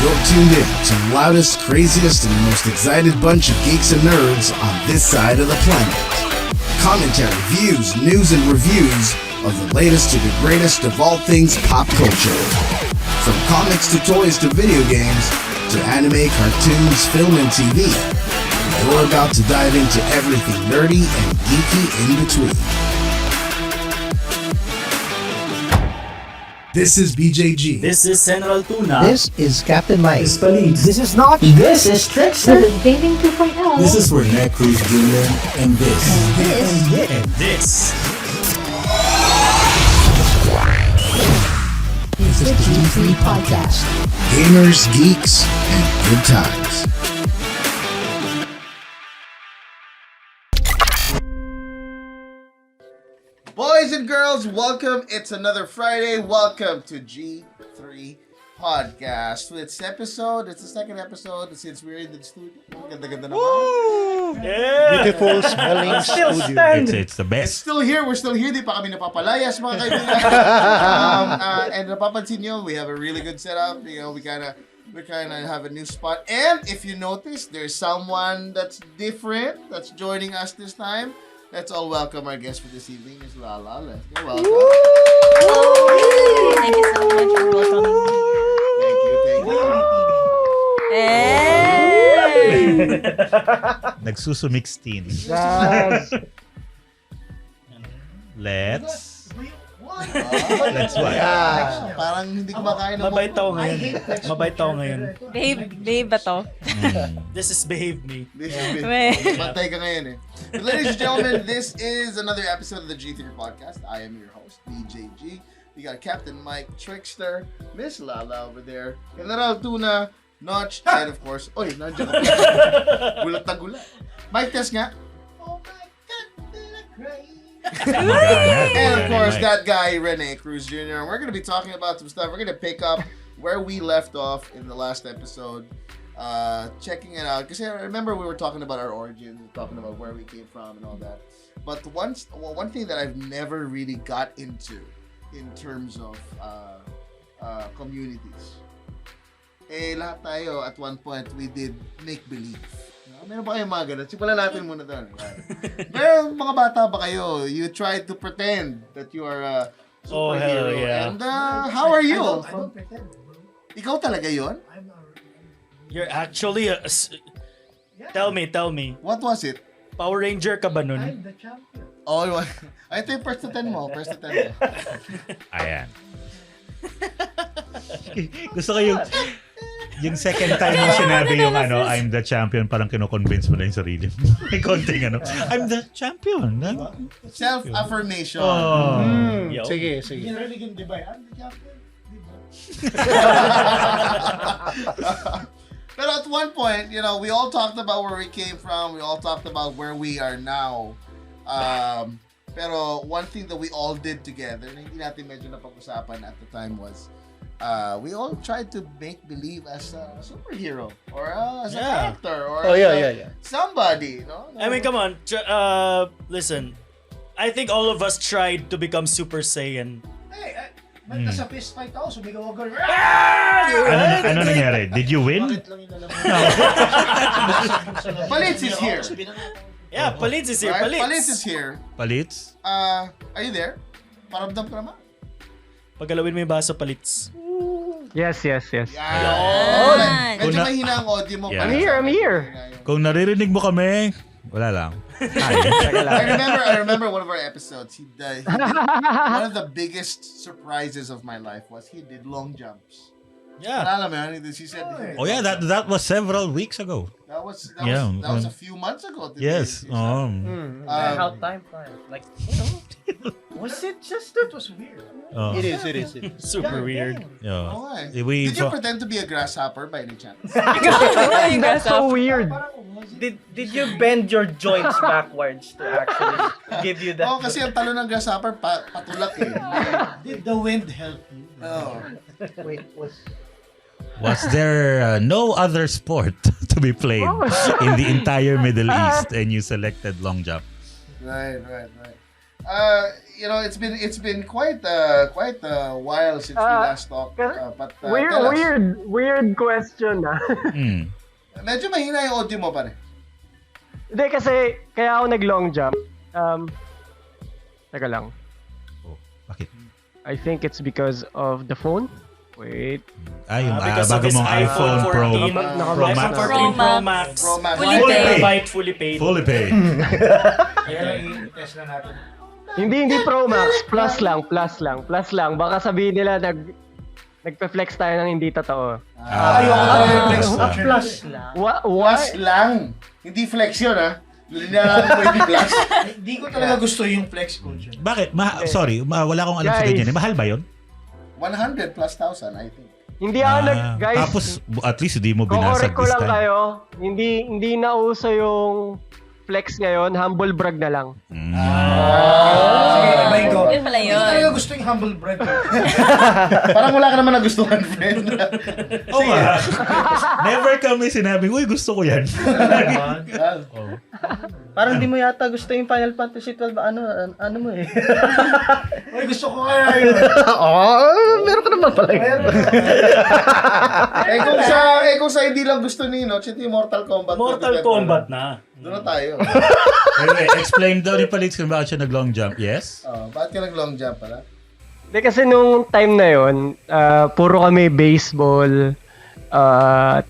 You're tuned in to the loudest, craziest, and most excited bunch of geeks and nerds on this side of the planet. Commentary, views, news, and reviews of the latest to the greatest of all things pop culture. From comics to toys to video games to anime, cartoons, film, and TV. You're about to dive into everything nerdy and geeky in between. This is BJG. This is Central Tuna. This is Captain Mike. This is Police. This is Noch. This is Trickster. This is Dating 2.0. This is Renee Cruz Jr. and this. And this. This is the G3 Podcast. Gamers, geeks, and good times. Boys and girls, welcome. It's another Friday. Welcome to G3 Podcast. It's the second episode since we're in the studio. Ganda-ganda naman. Yeah. Beautiful smelling studio. It's the It's best. still here. We're still here. Di pa kami napapalayas, mga kaibigan. And napapansin nyo, we have a really good setup. You know, we kind of have a new spot. And if you notice, there's someone that's different that's joining us this time. Let's all welcome our guest for this evening, Miss Lala Lesca. Welcome. Thank you so much for welcoming me. Thank you. Hey! Nagsusumixtin. Let's what? Parang hindi ko makain ng Mabait ako ngayon. Babe ba to? This is Behave Me. Bantay ka ngayon eh. But ladies and gentlemen, this is another episode of the G3 Podcast. I am your host, BJG. We got Captain Mike, Trickster, Miss Lala over there, General Tuna, Noch, and of course, nandiyan ka pa. Gulat na gulat. Mike, test nga. Oh my God, did I cry? And of course, that guy, Renee Cruz Jr. We're going to be talking about some stuff. We're going to pick up where we left off in the last episode. Checking it out. Because I remember we were talking about our origins, talking about where we came from and all that. But one thing that I've never really got into in terms of communities. Lahat tayo at one point we did make-believe. Meron ba kayong mga ganun? Simulan natin muna doon. Meron mga bata ba kayo? You tried to pretend that you are a superhero. Oh, hell yeah. And how are you? I don't pretend, bro. Ikaw talaga yon? I'm not. You're actually Tell me. What was it? Power Ranger ka ba nun? I'm the champion. Oh, ito yung first to 10 mo. Ayan. Gusto ko yung second time mo sinabi yung I'm the champion, parang kino-convince mo na yung sarili mo. May konting I'm the champion. Self-affirmation. Yo. Sige. Ginarinig di ba? I'm the champion. Di ba? Pero at one point, we all talked about where we came from. We all talked about where we are now. Pero one thing that we all did together, na hindi natin medyo napag-usapan at the time was, we all tried to make believe as a superhero or as a character or somebody. No? I mean, come on. Listen. I think all of us tried to become Super Saiyan. Hey, may nasa fist fight ako, sumigaw ako. Ano nangyari? Did you win? Palits is here. Yeah, Palits is here. Right? Palits is here. Palits? Are you there? Paramdam ka naman. Paggalawin mo yung baso, Palits. Yes. Yan. Medyo mahina ang audio mo. Yeah. I'm here. Kung naririnig mo kami, wala lang. I remember one of our episodes. He did one of the biggest surprises of my life was he did long jumps. Yeah. Nalala mo yun? She said. Oh yeah, that was several weeks ago. That was a few months ago. Yes. How time flies. Like, was it just that was weird? It is. Super weird. Yeah. Okay. Did you pretend to be a grasshopper by any chance? That's so weird. Did you bend your joints backwards to actually give you that? Kasi ang talo ng grasshopper patulak eh. Did the wind help you? Oh. Wait, Was there no other sport to be played in the entire Middle East and you selected long jump? Right. It's been quite a while since we last talked. But tell us. Weird question Medyo mahina yung audio mo pare. Hindi kasi, kaya ako nag-long jump. Teka lang. Bakit? I think it's because of the phone. Wait. Yung Because bago of his mong iPhone Pro. iPhone 14 Pro Max. Fully paid. Fully paid. Fully paid. Test na natin. Hindi Pro Max, plus lang. Baka sabihin nila nagpe-flex tayo ng hindi totoo. Ayoko talaga yung flex A plus lang. Plus lang. Hindi flex yun Linalaman mo yung plus. Hindi ko talaga gusto yung flex culture. Bakit? Sorry, wala akong alam sa Guys. ganyan. Mahal ba yun? 100 plus thousand, I think. Hindi ako guys. Tapos, at least hindi mo binasag Kukorek ko this lang time. kayo. Hindi na uso yung flex ngayon, humble brag na lang. Sige, ibahin ko. Yun pala Hindi yun. talaga gusto yung humble brag. Parang wala ka naman nagustuhan, friend. Oo nga. Never kami sinabing, uy, gusto ko yan. Parang di mo yata gusto yung Final Fantasy 12. Ano mo eh. Ay, gusto ko kaya yun. Meron ka naman pala yun. kung sa hindi lang gusto ni Noch, ito yung Mortal Kombat. Mortal Kombat na. Doon na tayo. Anyway, explain daw ni Palix kung bakit siya nag-long jump. Yes? Bakit ka nag-long jump pala? Hindi kasi nung time na yon, puro kami baseball,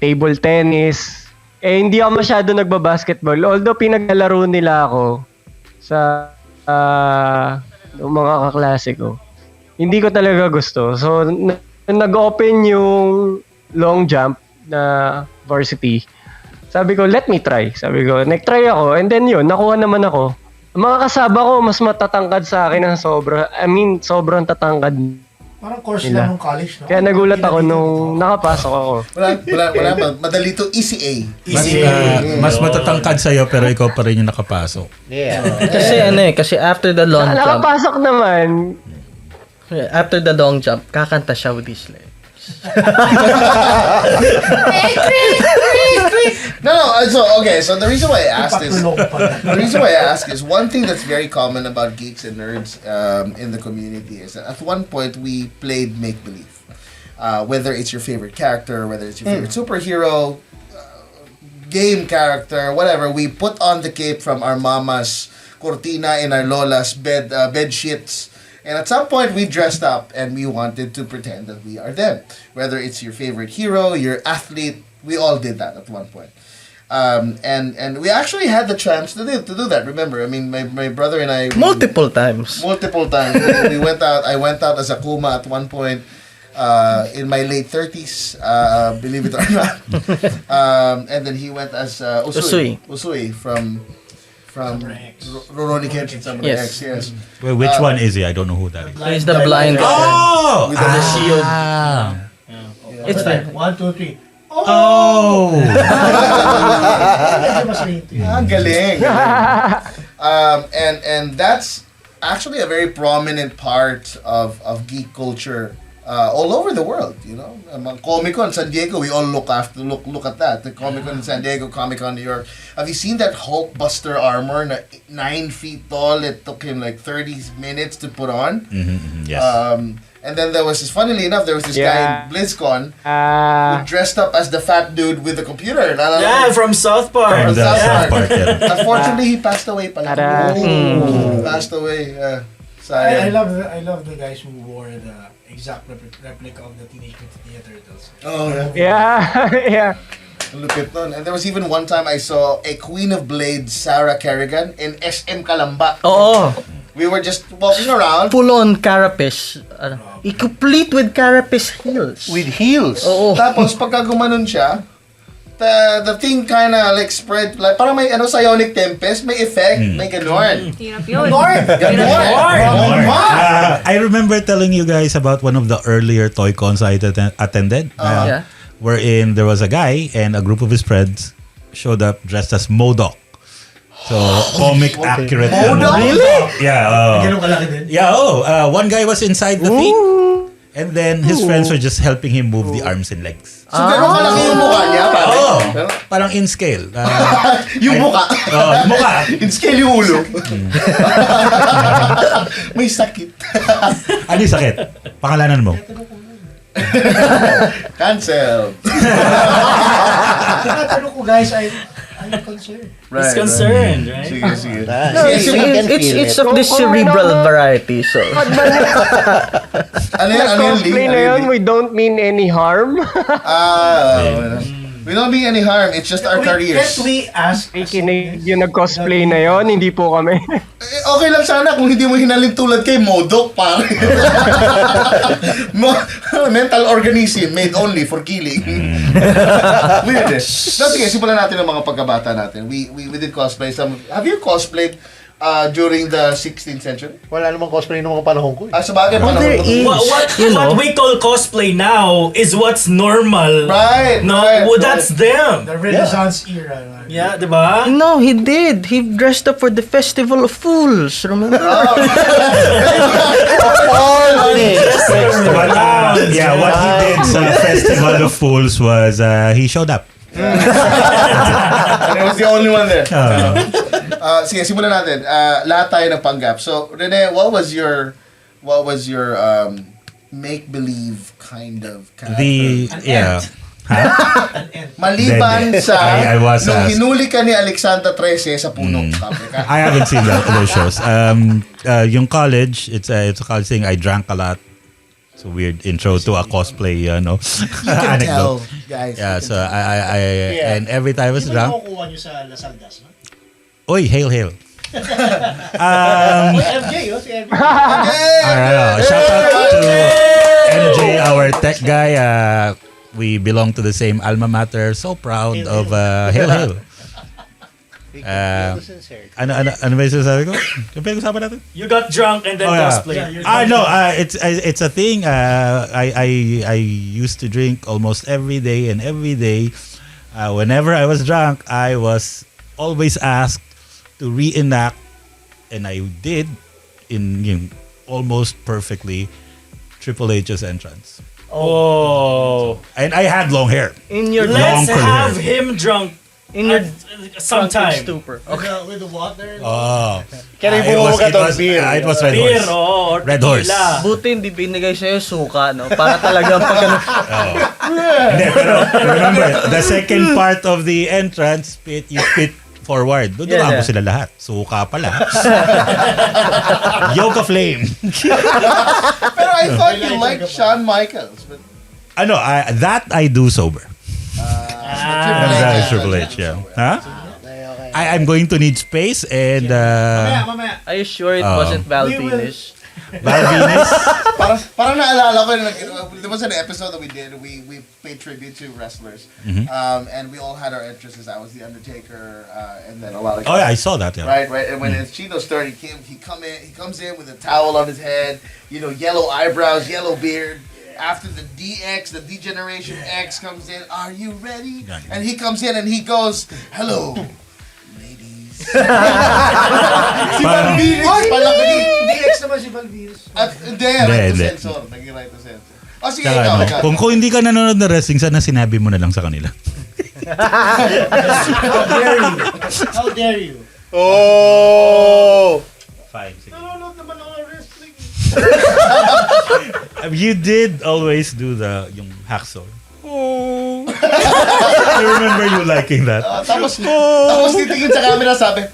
table tennis. Hindi ako masyado nagbabasketball. Although pinaglalaro nila ako sa mga kaklase ko. Hindi ko talaga gusto. So, nag-open yung long jump na varsity. Sabi ko, let me try. Sabi ko, nag-try ako. And then yun, nakuha naman ako. Ang mga kasaba ko, mas matatangkad sa akin ng sobra. Sobrang tatangkad. Parang course Nila. lang ng college, no? Kaya nagulat ako nung nakapasok ako. Wala. Madali to easy A. Mas matatangkad sa'yo pero ikaw pa rin yung nakapasok. Yeah. Kasi after the long jump, Nakapasok naman. kakanta siya with his legs. So the reason why I ask is one thing that's very common about geeks and nerds in the community is that at one point we played make believe, whether it's your favorite character, whether it's your favorite superhero, game character, whatever. We put on the cape from our mama's cortina in our lola's bed sheets. And at some point, we dressed up and we wanted to pretend that we are them. Whether it's your favorite hero, your athlete, we all did that at one point. And we actually had the chance to do that. Remember, I mean, my brother and I... Multiple times. We went out. I went out as a Kuma at one point in my late 30s, believe it or not. And then he went as Usui from Rurouni Kenshin Samurai X, yes. Well, which one is he? I don't know who that is. He's the blind guy. Oh! With the shield. It's like 1, 2, 3. Oh! Galing. And that's actually a very prominent part of geek culture all over the world, you know. Comic-Con San Diego, we all look at that. The Comic-Con in San Diego, Comic-Con New York. Have you seen that Hulkbuster armor, 9 feet tall? It took him like 30 minutes to put on. Yes. And then funnily enough, there was this guy in BlizzCon who dressed up as the fat dude with the computer. From South Park. From the South Park, yeah. Unfortunately, he passed away pala. He passed away. I love the guys who wore the exact replica of the Teenage Mutant Ninja Turtles. Oh, Yeah. lupit nun. And there was even one time I saw a Queen of Blades, Sarah Kerrigan, in SM Kalamba. Oo. We were just walking around. Full-on carapace. I-complete with carapace heels. With heels? Oo. Tapos pagka gumanon siya, the thing kinda like spread, like parang may psionic tempest, may effect, may ganon. Hirap yun. Ganon! I remember telling you guys about one of the earlier toy cons I attended. Yeah. Wherein there was a guy and a group of his friends showed up dressed as MODOK. So, comic accurate. MODOK? Really? Yeah. Ganun kalaki din? Yeah, one guy was inside the thing. And then his friends were just helping him move the arms and legs. So, gano'n kalaki yung mukha niya, pare? parang in scale. Yung mukha. Yung mukha. In scale yung ulo. May sakit. Ano yung sakit? Pangalanan mo. Cancel. Tinatanong ko guys, I'm concerned. He's concerned, right? Sige, sige. No, Sige, it's of the cerebral variety, so. Ano yan, Cosplay na yun, we don't mean any harm. We don't mean any harm. It's just our careers. Can't we ask? Kikinig yung nag-cosplay na yon, hindi po kami. Okay lang sana kung hindi mo hinalin tulad kay Modok, pare. Mental organism made only for killing. Weird eh. No, sige, simulan natin ang mga pagkabata natin. We did cosplay. Have you cosplayed during the 16th century? Wala namang cosplay ng mga panahon ko. Sa bagay, panahon there ko. is. What we call cosplay now is what's normal. Right. No, right, well, that's them. The Renaissance era. Man. Yeah, diba? No, he did. He dressed up for the Festival of Fools, remember? Yeah, what he did sa Festival of Fools was he showed up. And I was the only one there. Sige, simulan natin. Lahat tayo nagpanggap. So, Rene, what was your make-believe kind of character? Maliban sa I was nung asked. hinuli ka ni Alexandra 13 sa puno. I haven't seen those shows. Yung college, it's a college thing. I drank a lot. It's a weird intro to a cosplay, You can tell, guys. Yeah, so I and every time I was Di ba drunk, nakukuha nyo sa Lasaldas, no? oy, hail. MJ, si MJ. Shout out to MJ, our tech guy. We belong to the same alma mater. So proud of hail. Ano ba yung sinasabi ko? Yung pinag-usapan natin? You got drunk and then cosplay. No, it's a thing. I used to drink almost every day, and every day, whenever I was drunk, I was always asked to reenact, and I did almost perfectly Triple H's entrance. Oh. And I had long hair. In your Let's curly have hair. him drunk in your sometime. stupor. With the water. Oh. Kaya ibuho ka doon, beer. It was Red Beer, Horse. or Red Horse. tequila. Buti hindi binigay sa'yo suka, no? Para talagang pag Hindi, pero remember, the second part of the entrance, you spit forward. Doon mo sila lahat. Suka pala. Yoga flame. Pero I thought you liked Shawn Michaels. But That I do sober. That is Triple H, yeah. Huh? I'm going to need space and Mamaya. Are you sure it wasn't Val Venus? parang naalala ko, there was an episode that we did. We paid tribute to wrestlers, and we all had our entrances. I was the Undertaker, and then a lot of. Oh yeah, I saw that. Yeah. Right. And when it's Chino's turn, he comes in with a towel on his head, yellow eyebrows, yellow beard. After the DX, the D-Generation X comes in, are you ready? And he comes in and he goes, hello, ladies. Si Balvinis, palaki. DX naman si Balvinis. At hindi, right to censor. Nag-right to censor. O sige, ikaw. Kung hindi ka nanonood ng wrestling, sana sinabi mo na lang sa kanila. How dare you? Oh! Fine. Nanonood naman ako ng wrestling. You did always do yung hacksaw. Oh. I remember you liking that. Tapos titingin sa camera, sabi,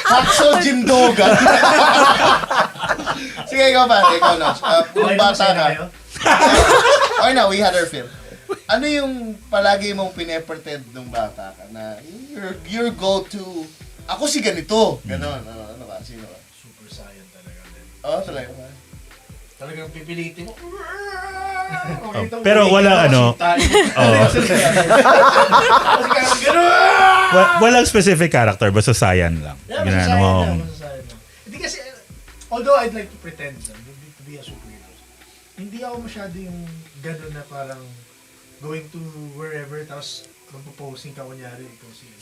Hacksaw Jim Dogan. Sige, ikaw ba? Ikaw, Noch. Kung bata ka. Okay na, we had our film. Ano yung palagi mong pinepretend nung bata ka na your go-to, ako si ganito. Ganon. Ano ba? Sino ba? Super Saiyan talaga. Talaga ba? Talagang pipilitin mo. Pero wala walang specific character, basta Saiyan lang. Hindi kasi, although I'd like to pretend to be a superhero, hindi ako masyado yung gano'n na parang going to wherever, tapos magpo-posing ka kunyari, ikaw siya.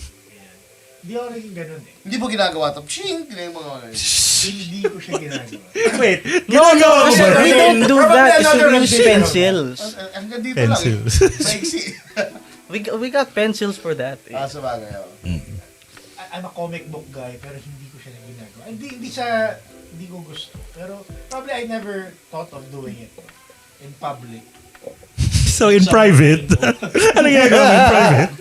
Hindi ako naging gano'n eh. Hindi mo ginagawa ito. Pshing! Hindi mo mga Hindi ko siya ginagawa. Wait, No, we don't do that. Kasi we use pencils. Hanggang dito lang eh. Maiksi. We got pencils for that. Sa bagay, I'm a comic book guy, pero hindi ko siya na ginagawa. Hindi ko gusto. Pero probably I never thought of doing it in public. So in private, ano ginagawa mo in private?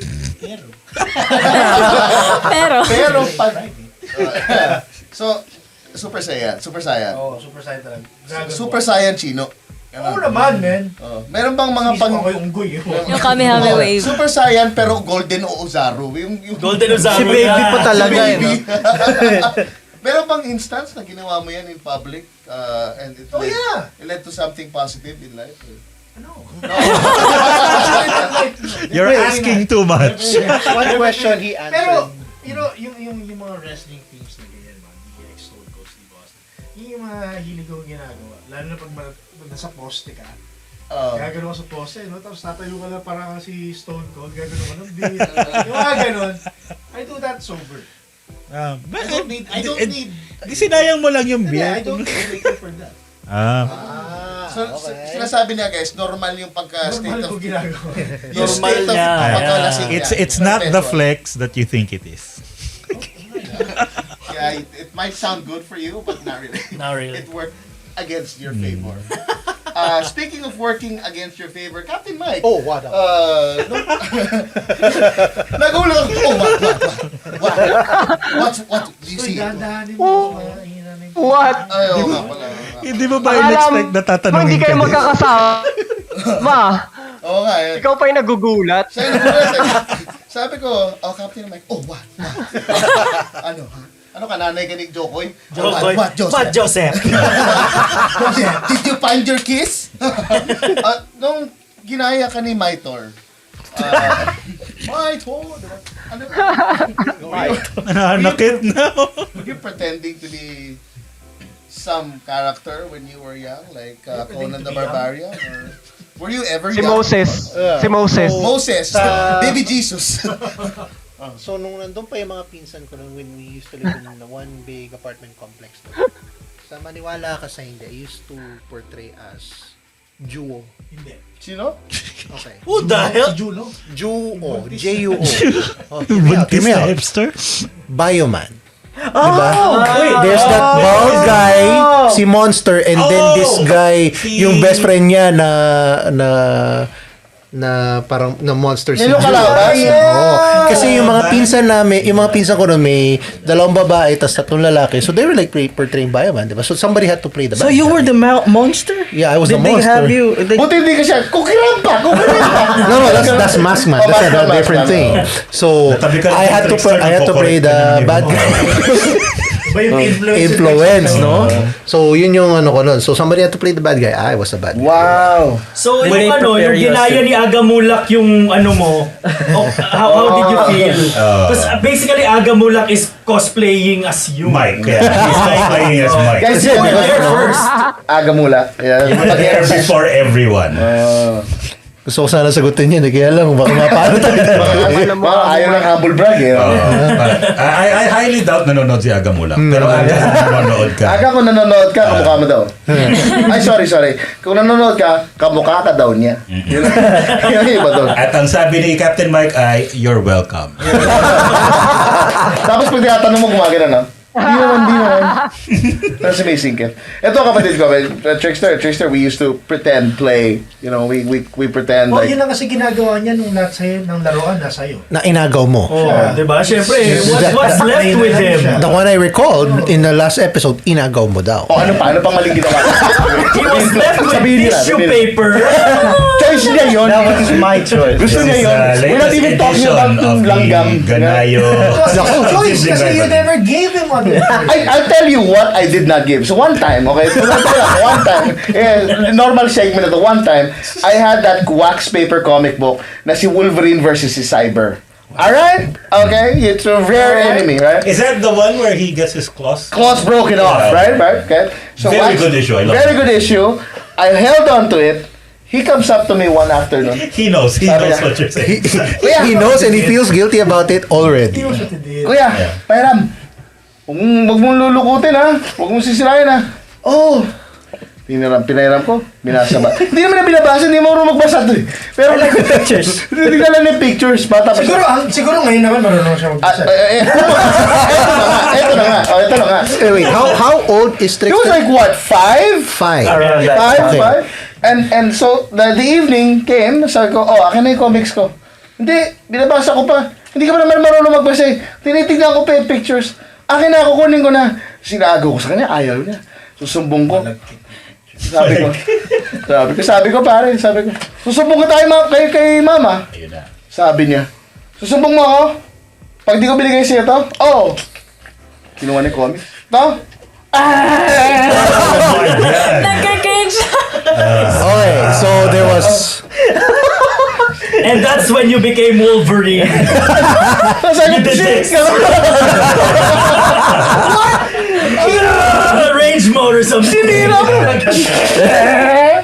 Pero, So, Super Saiyan. Oo, Super Saiyan talaga. Dragon Super Ball. Saiyan Chino. Oo naman, man. Meron bang mga Isip ako yung unggoy. yung Kamehameha Wave. Super Saiyan pero Golden o Ozaru. Yung Golden Ozaru. Si baby pa talaga Si eh. baby. No? Meron bang instance na ginawa mo yan in public and it it led to something positive in life? Ano? You're asking too much. One question he Pero, answered. yung mga wrestling things na ganyan, mga DX, Stone Cold Steve Austin, yung mga hilig kong ginagawa. Lalo na pag nasa poste ka, gagano ka sa poste, no? Tapos tatayo ka lang parang si Stone Cold, gagano ka ng beer. Yung mga ganon, I do that sober. I don't need. Sinayang mo lang yung Hindi, beer. I don't need liquor for that. So, sinasabi niya guys, normal yung pagka-state Normal of... ko ginagawa. Yung state of pagka-lasing niya. It's not the flex that you think it is. Yeah, it might sound good for you, but not really. Not really. It worked against your favor. Speaking of working against your favor, Captain Mike. Oh, what? Nagulat ako. What do you see? Dandahanin mo. What? Ayaw nga pala. Hindi mo ba in-expect na tatanungin Hindi kayo ka din? magkakasama. Oo nga eh. Ikaw pa yung nagugulat. Sabi ko, Captain Mike, what? Ano, ha? Ano ka, nanay ka ni Jokoy? Jokoy. What, What, Joseph? Did you find your kiss? Nung ginaya ka ni Maitor, Maitor, diba? Ano Nananakit na. were you pretending to be some character when you were young? Like Conan the Barbarian? Or were you ever Si young? Moses. Yeah. Si Moses. Moses, baby Jesus. So, nung nandun pa yung mga pinsan ko when we used to live in one big apartment complex. Sa maniwala ka sa hindi, I used to portray as Juo. Hindi. Sino? Okay. Who the hell? Si Julo. Juo. J-U-O. Oh, hear me out, hear Buntis me na out. hipster. Bioman. Diba? There's that bald guy, si Monster, and then this guy, yung best friend niya na parang na monster si Yung kalaban? Oo. Kasi yung mga pinsan ko nun may dalawang babae tas tatlong lalaki. So they were like portraying Bioman, diba? So somebody had to play the bad So you guy. were the monster? Yeah, I was the Did they monster. have you? Buti hindi ka siya, kukiran pa! No, that's Maskman. That's a different thing. So I had to play the bad guy. Iba yung Influence, no? So yun yung ano ko nun. So somebody had to play the bad guy. I was the bad guy. Wow! So, Will yung they prepare yung you ginaya as ni Agamulak yung ano mo, how did you feel? Because basically, Agamulak is cosplaying as you. Mike. Yeah. He's cosplaying as Mike. Guys, You were there first. Agamula. You were there before everyone. Gusto ko sana sagutin yun. Kaya lang, baka mapano tayo. Ayaw ng humble brag eh. I highly doubt nanonood si Agamulak. Pero Aga, nanonood ka. Aga kung nanonood ka, kamukha mo daw. Ay, sorry. Kung nanonood ka, kamukha ka daw niya. Yun yung iba doon. At ang sabi ni Captain Mike ay, you're welcome. Tapos pag tinatanong mo, gumagana na. Di naman. That's amazing, Ken. Ito kapatid ko, Trickster, we used to pretend play. You know, we pretend Oh, like... yun lang kasi ginagawa niya nung sa'yo, ng laruan na sa'yo. Na inagaw mo. Diba? Siyempre, what's left with him? The one I recalled in the last episode, inagaw mo daw. Ano pang maling ginawa? He was left with tissue paper. Choice niya yun. That was my choice. Gusto niya yun. We're not even talking about yung langgam. Ganayo. Choice kasi you never gave him one. I'll tell you what I did not give. So one time, okay? Normal segment na to. One time, I had that wax paper comic book na si Wolverine versus si Cyber. Alright? Okay? It's a rare enemy, right? Is that the one where he gets his claws? Claws broken off, right? Okay? So Very good issue. I love Very it. good issue. I held on to it. He comes up to me one afternoon. He knows what you're saying. He knows and he feels guilty about it already. Kuya, Pairam, huwag mong lulukutin ha. Huwag mong sisirain ha. Oh, Pinahiram ko, binasa ba? Hindi naman na binabasa, hindi mo marunong magbasa to eh. Pero I like the pictures. Hindi ka lang yung pictures, bata pa siya. Siguro ngayon naman marunong siya magbasa. Ito na nga. Wait, how old is He Trickster? was like what, 5? 5. Around that. Five. And so, the evening came, sabi ko, akin na yung comics ko. Hindi, binabasa ko pa. Hindi ka pa naman marunong magbasa eh. Tinitignan ko pa yung pictures. Akin na, kukunin ko na. Sinago ko sa kanya, ayaw niya. Susumbong ko. Sabi ko pare, susumbong ko tayo kay mama. Ayun na. Sabi niya, susumbong mo ako? Pag di ko binigay sa'yo to? Oo. Kinuha ni comics. To? Nagka-cringe. Okay, so there was... And that's when you became Wolverine. Sabi ko, Geeks. Range mode or something.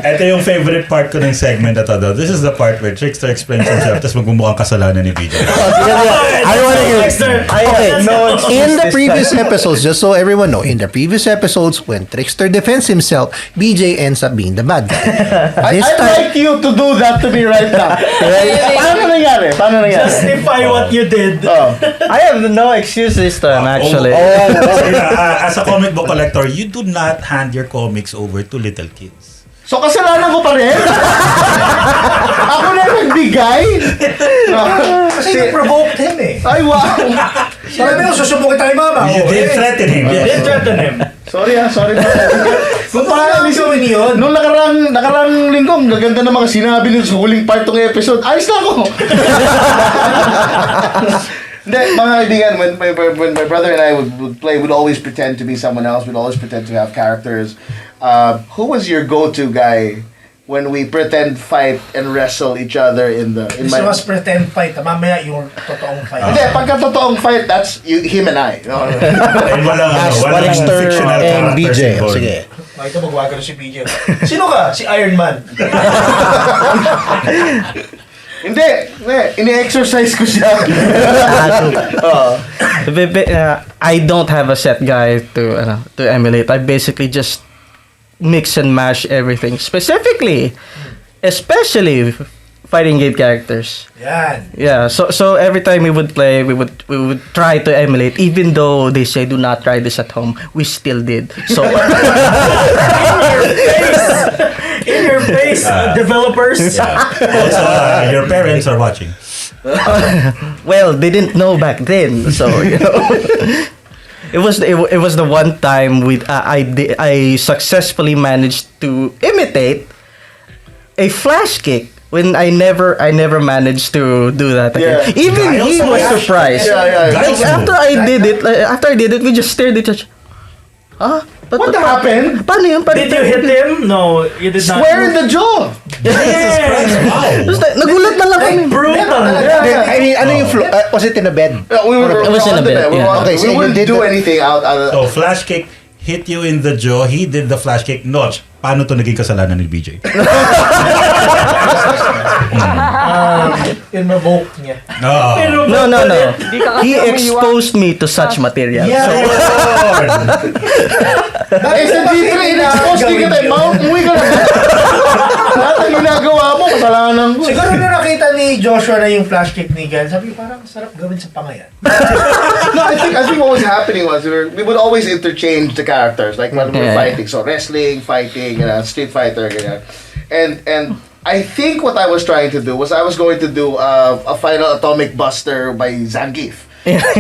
Ito yung favorite part ko ng segment na to. This is the part where Trickster explains himself tapos magmumukhang kasalanan ni BJ. I want to hear it. Okay, No, in the this previous time. episodes, just so everyone know, in the previous episodes, when Trickster defends himself, BJ ends up being the bad guy. This I'd time, like you to do that to me right now. Paano nangyari? Justify what you did. I have no excuse this time, actually. As a comic book collector, you do not hand your comics over to little kids. So kasalanan ko pa rin? Ako na nagbigay? Kasi you provoked him eh. Ay, wow. Sabi mo, susubukin tayo mama. You did threaten him. You did threaten him. Sorry. Kung paano gawin yun? Nung nakarang linggo, ang gaganda ng mga sinabi nyo sa huling part ng episode. Ayos na ako. Hindi, mga kaibigan, when my brother and I would play, we'd always pretend to be someone else. We'd always pretend to have characters. Who was your go-to guy when we pretend fight and wrestle each other in This was pretend fight. Mamaya yung totoong fight. Hindi, pagka totoong fight, that's him and I. No? And walang Trickster fictional and characters BJ. involved. Sige. Ito magwaga na si BJ. Sino ka? Si Iron Man. Hindi, ini-exercise ko siya. I don't have a set guy to emulate. I basically just mix and mash everything. Especially fighting game characters. Yan. Yeah, so every time we would play, we would try to emulate, even though they say do not try this at home. We still did. So In your face, developers. Also, your parents are watching. well, they didn't know back then, so you know. It was the one time I successfully managed to imitate a flash kick when I never managed to do that again. Yeah. Even he was surprised. Yeah. Like, after I did it, we just stared at each other. Huh? What happened? Paano yun? Did you hit him? No, you did not. Square in the jaw. Yeah. Basta, nagulat na lang kami. Brutal. I mean, ano yung was it in a bed? We were It was in on a the bed, bed. yeah. Okay, so we you wouldn't did do the- anything out. So, flash kick hit you in the jaw. He did the flash kick. Noch, paano to naging kasalanan ni BJ? In-revoke niya. No. No. He exposed me to such material. Eh, sa G3, in-expose din kita. Umuwi ka na. Lahat ang ginagawa mo, kasalanan ko. Siguro nung nakita ni Joshua na yung flash kick ni Gan, sabi ko parang sarap gawin sa pangayan. No, I think what was happening was we would always interchange the characters, like when we were Yeah. fighting. So wrestling, fighting, Street Fighter, ganyan. And I think what I was trying to do was I was going to do a final atomic buster by Zangief.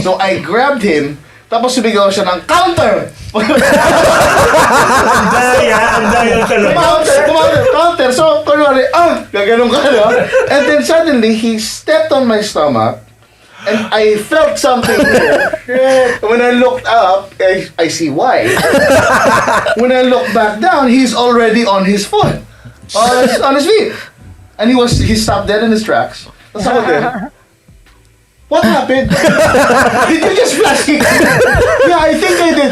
So I grabbed him. Tapos sumigaw siya ng counter! Counter! So, kunwari, gaganon ka, no? And then suddenly, he stepped on my stomach, and I felt something here. When I looked up, I see why. When I looked back down, he's already on his foot. On his feet. And he stopped dead in his tracks. That's all there. What happened? Did you just flash kick? Yeah, I think I did.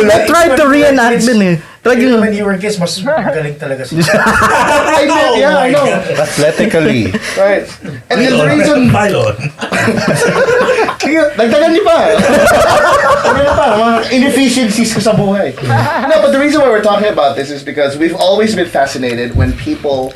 I tried to reenact din eh. Talagang, When you were kids, mas magaling talaga siya. I know. Athletically. Right. And then the reason... Sige, dagdagan niyo pa. Ano pa, mga inefficiencies ko sa buhay. No, but the reason why we're talking about this is because we've always been fascinated when people...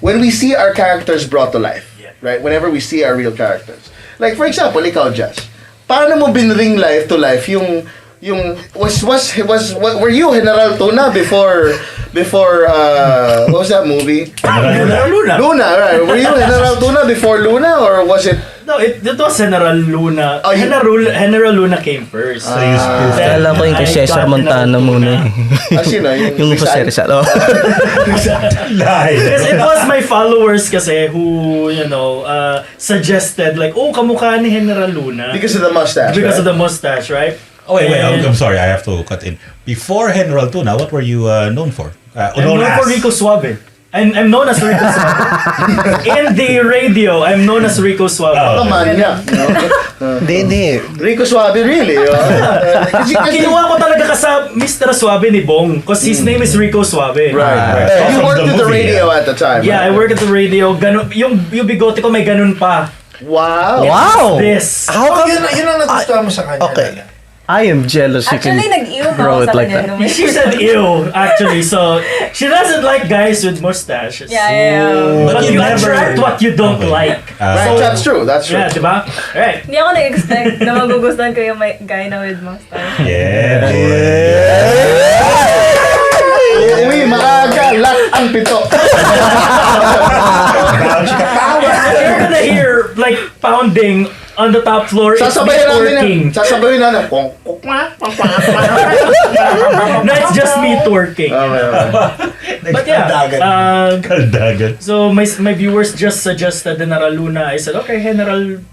when we see our characters brought to life. Right? Whenever we see our real characters. Like, for example, ikaw, Jess. Paano mo binring life to life yung were you General Tuna before what was that movie? Luna, right? Were you General Tuna before Luna, or was it? No, it was General Luna. Oh, General Luna came first. So you spilled kala ko yung kay Cesar Montano muna eh. Sino? Yung Jose Rizal. Oh. Because it was my followers kasi who, suggested like, oh, kamukha ni General Luna. Because of the mustache. Because right? of the mustache, right? Oh, wait, I'm sorry. I have to cut in. Before General Tuna, what were you known for? I'm known for Rico Suave. I'm known as Rico Suave. In the radio, I'm known as Rico Suave. Naman niya. Hindi. Rico Suave, really. Kinuha ko talaga ka sa Mr. Suave ni Bong because his name is Rico Suave. Right. You From worked the at the movie, radio at the time. Yeah, I right? work at the radio. Yung bigote ko may ganun pa. Wow. Wow! This. How come? Yun ang nagustuhan mo sa kanya. Okay. talaga. I am jealous you Actually, can nag-iw pa grow ako it sa like kanya. that. nung- She said ew, actually. So, she doesn't like guys with mustaches. Yeah. But But you you never- attract what you don't Okay. like. Right, that's true. That's true. Yeah, diba? Right. Hindi ako nag-expect na magugustuhan ko yung may guy na with mustache. Yeah. Uy, maaga. Lock ang pito. You're gonna hear like pounding on the top floor. It's me Sasabayin namin twerking. yan. Sasabayin namin. No, it's just me twerking. But yeah, Kaldagan. so my viewers just suggested General Luna. I said, okay, General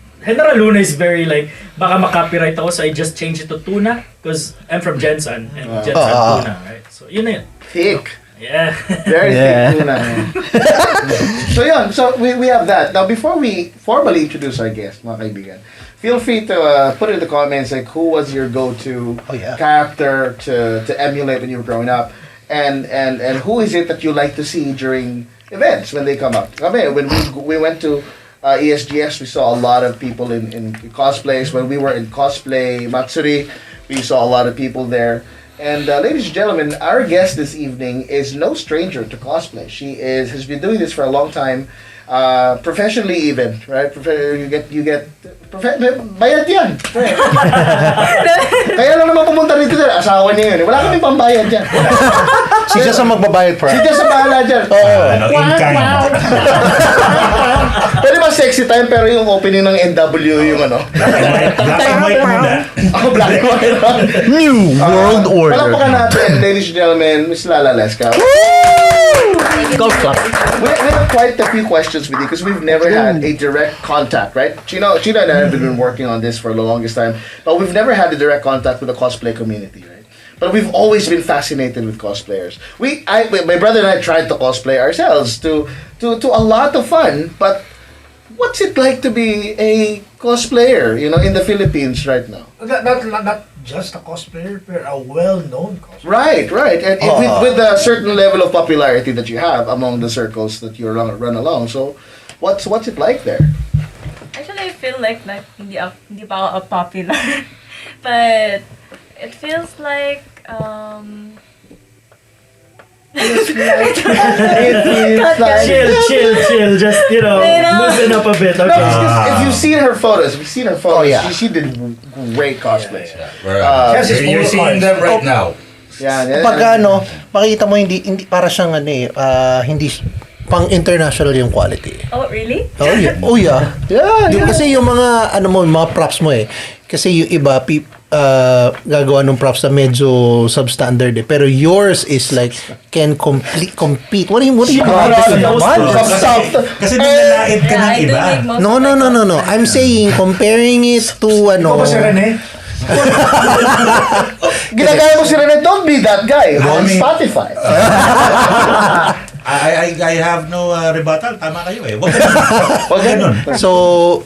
Luna is very like, baka makopyright ako, so I just changed it to Tuna because I'm from Jensen and Jensen Tuna, right? So yun na yun. Thick. Yeah. Very thick tuna. So yun, so we have that. Now before we formally introduce our guest, mga kaibigan, feel free to put in the comments like who was your go-to character to emulate when you were growing up, and who is it that you like to see during events when they come up. Kami, when we went to ESGS, we saw a lot of people in cosplays. When we were in cosplay Matsuri, we saw a lot of people there. And ladies and gentlemen, our guest this evening is no stranger to cosplay. She has been doing this for a long time, professionally even, right? You get bayad yan. Right? Kaya lang naman pumunta rito dyan, asawa niya yun. Wala kaming pambayad dyan. Si Jess ang magbabayad for Si Jess ang bahala dyan. In kind. Pwede ba sexy time pero yung opening ng NW yung ano? Black and white muna. Ako black and white. New World Order. Palakpakan natin, ladies and gentlemen, Miss Lala Lesca. Golf club. We have quite a few questions with you because we've never had a direct contact, right? Chino and I have been working on this for the longest time, but we've never had a direct contact with the cosplay community, right? But we've always been fascinated with cosplayers. My brother and I tried to cosplay ourselves to a lot of fun, but what's it like to be a cosplayer, in the Philippines right now? Not just a cosplayer, but a well-known cosplayer. Right. And with a certain level of popularity that you have among the circles that you run along. So, what's it like there? Actually, I feel like hindi pa ako popular. But it feels like Chill. Just, loosen up a bit. Okay. No, if you've seen her photos, she did great cosplays. You're seeing them right now. Pag makita mo hindi para siyang hindi pang international yung quality. Oh, really? Oh yeah. Oh yeah. Kasi yung mga mga props mo kasi yung iba gagawa ng props na medyo substandard pero yours is like can compete. What do you Kasi nilalait ka ng iba. No. I'm saying comparing it to Ginagaya mo si Rene, don't be that guy on Spotify. I have no rebuttal. Tama kayo Wag ganun. So,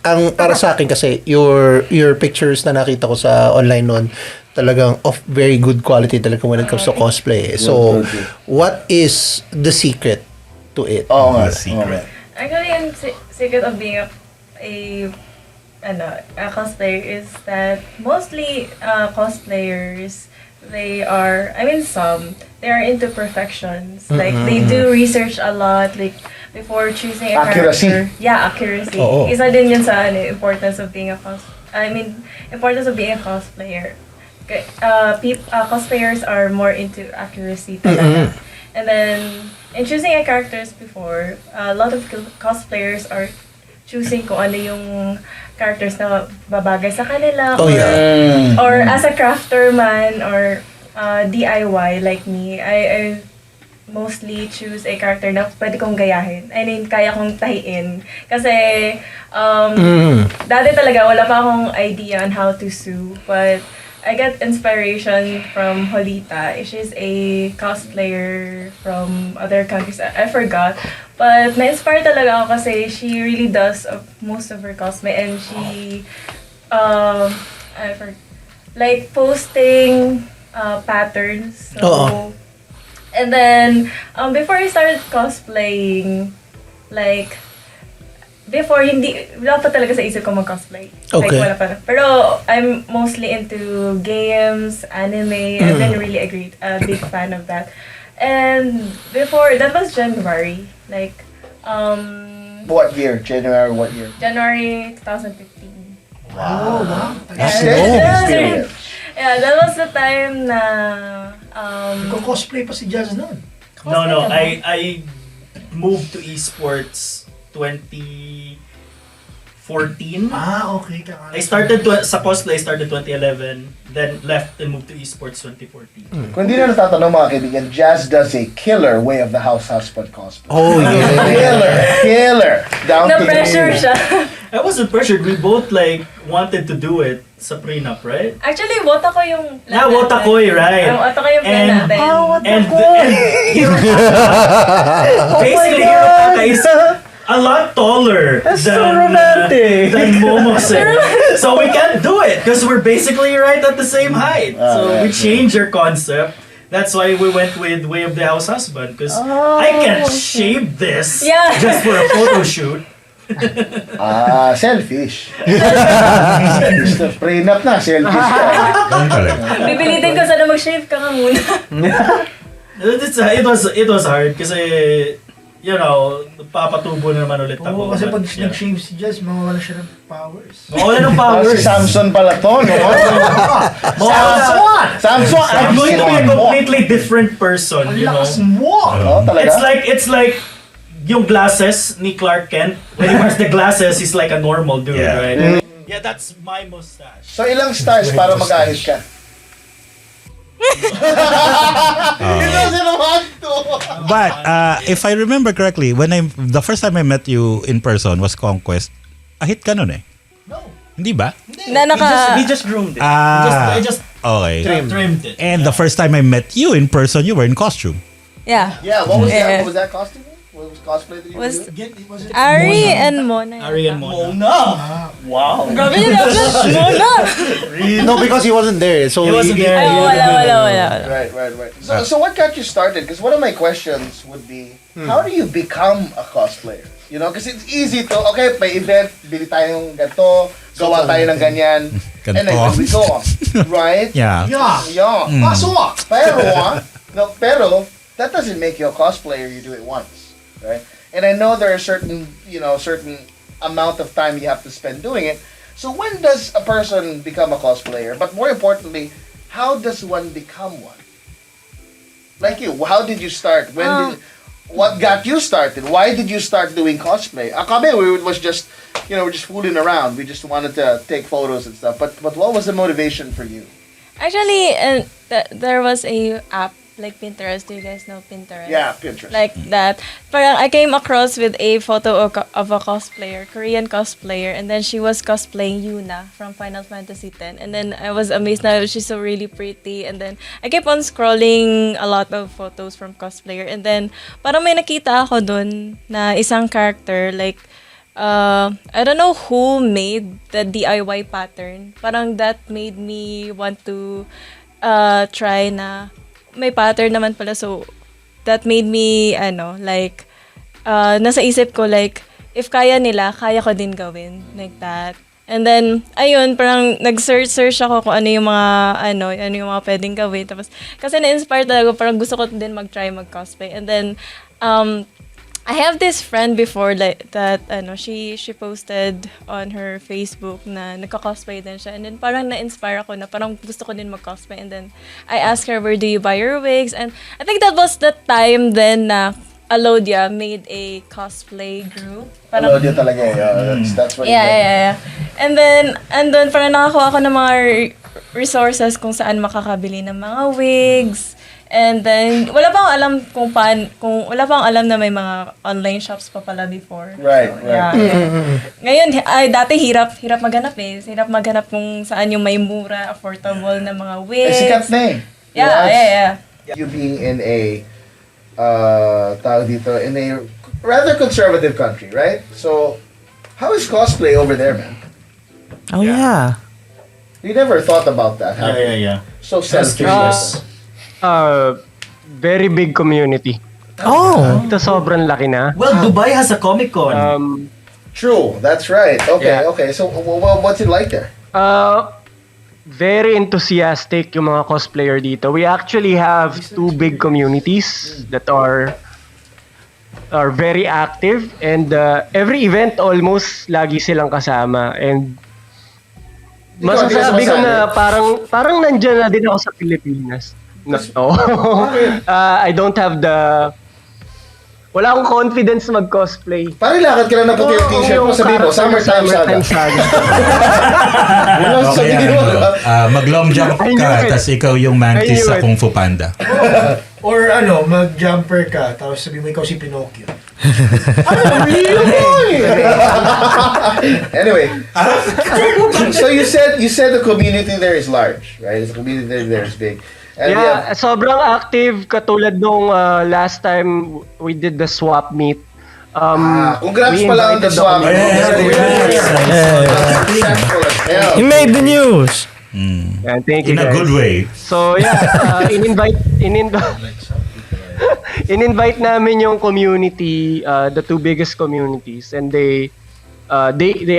ang para sa akin kasi your pictures na nakita ko sa online noon talagang of very good quality talaga when it comes to cosplay. So, what is the secret to it? Oo nga. Secret. Actually, yung secret of being a cosplayer is that mostly cosplayers, they are into perfections. Like, they do research a lot, like, before choosing a Accuracy. character. Yeah, accuracy. Oo. Isa din yun sa importance of being a importance of being a cosplayer. Cosplayers are more into accuracy talaga. And then, in choosing a characters before, a lot of cosplayers are choosing kung ano yung characters na babagay sa kanila. Or as a crafter man or DIY like me, I mostly choose a character na pwede kong gayahin. I mean, kaya kong tahiin. Kasi, dati talaga, wala pa akong idea on how to sew. But, I get inspiration from Holita. She's a cosplayer from other countries. I forgot. But, na-inspire talaga ako kasi she really does most of her cosplay. And she, like, posting patterns. So, and then, before I started cosplaying, like, before, wala pa talaga sa isip ko mag-cosplay. Okay. Like, wala pa. Pero, I'm mostly into games, anime. I've been really a big fan of that. And before, that was January. Like, What year? January what year? January 2015. Wow. Yeah, that was the time na, Cosplay pa si Jazz noon. No, I moved to esports 2014. Okay. I started sa cosplay, I started 2011, then left and moved to esports 2014. Kung hindi na natatanong mga kaibigan, Jazz does a killer way of the house husband cosplay. Oh, yeah. Killer. Down to the na-pressure minute. siya. I wasn't pressured. We both wanted to do it sa prenup, right? Actually, wota ko yung plan Wota ko right? Wota ko yung plan And- natin. And basically, Hirotaka is a lot taller than Momose. So we can't do it because we're basically right at the same height. So we changed our concept. That's why we went with Way of the House Husband because I can't shave this just for a photo shoot. Selfish. Prenup na, selfish ka. Pipilitin ko sana mag-shave ka muna. It was hard kasi papatubo na naman ulit ako. Kasi pag But, nag-shave si Jazz, mawawala siya ng powers. Mawala ng Si powers. Samson pala to, no? Samson! I'm going to be a completely different person, you know. Oh, talaga? It's like yung glasses ni Clark Kent. When he wears the glasses, he's like a normal dude, right? Yeah, that's my mustache. So ilang stars para mag-ayos ka? He doesn't want to. But if I remember correctly, the first time I met you in person was Conquest. Ahit ka nun eh. No. Hindi ba? He just groomed it. I just Okay. trimmed it. And the first time I met you in person, you were in costume. Yeah. Yeah, what was that? What was that costume? What was cosplay that you were doing? Was it Ari and Mona. Ari and Mona. Wow. Grabe yun, Mona! No, because he wasn't there. So He wasn't there. Ay, wala. Right. So what got you started? Because one of my questions would be, how do you become a cosplayer? You know, because it's easy to, okay, may event, bili tayong ganito, gawa tayo ng ganyan, and then we go on. Right? Yeah. Yeah. Pasok! Pero, that doesn't make you a cosplayer, you do it once. Right? And I know there are certain amount of time you have to spend doing it. So when does a person become a cosplayer? But more importantly, how does one become one? Like you, how did you start? What got you started? Why did you start doing cosplay? Kami, was just, we're just fooling around. We just wanted to take photos and stuff. But what was the motivation for you? Actually, there was a app like Pinterest. Do you guys know Pinterest? Yeah, Pinterest. Like that. Parang I came across with a photo of a cosplayer, Korean cosplayer, and then she was cosplaying Yuna from Final Fantasy X. And then I was amazed na she's so really pretty. And then I kept on scrolling a lot of photos from cosplayer. And then parang may nakita ako dun na isang character like I don't know who made the DIY pattern. Parang that made me want to try na may pattern naman pala. So, that made me, nasa isip ko, like, if kaya nila, kaya ko din gawin. Like that. And then, ayun, parang nag-search ako kung ano yung mga pwedeng gawin. Tapos, kasi na-inspire talaga, parang gusto ko din mag-try mag-cosplay. And then, I have this friend before like that she posted on her Facebook na nagko-cosplay din siya, and then parang na-inspire ako na parang gusto ko din mag-cosplay, and then I asked her, where do you buy your wigs? And I think that was the time then na Alodia made a cosplay group. Alodia talaga that's what yeah. And then parang nakakuha ako ng mga resources kung saan makakabili ng mga wigs. And then, wala pa akong alam wala pa akong alam na may mga online shops pa pala before. Right. Yeah. Ngayon, dati hirap maghanap eh. Hirap maghanap kung saan yung may mura, affordable na mga wigs. Sikat na eh. Yeah. You being in a, in a rather conservative country, right? So, how is cosplay over there, man? Oh, yeah. You never thought about that, have you? Yeah. So selfish. Very big community. Oh. Ito sobrang laki na. Well, Dubai has a Comic-Con. True, that's right. Okay. So, what's it like there? Very enthusiastic yung mga cosplayer dito. We actually have 2 big communities that are very active, and every event almost lagi silang kasama, and masasabi ko na parang nandiyan na din ako sa Pilipinas. No. I don't have wala akong confidence mag-cosplay. Parang lakad ka lang na puti yung t-shirt mo, sabi mo, summertime saga. Mag-long jump ka, tas ikaw yung mantis sa Kung Fu Panda. Or mag-jumper ka, tapos sabi mo ikaw si Pinocchio. Anyway, so you said the community there is large, right? The community there is big. And sobrang active, katulad nung last time we did the swap meet. Congrats pala on the swap meet. You made the news. Yeah, thank you, in a guys. good way. So in-invite namin yung community, the 2 biggest communities, and they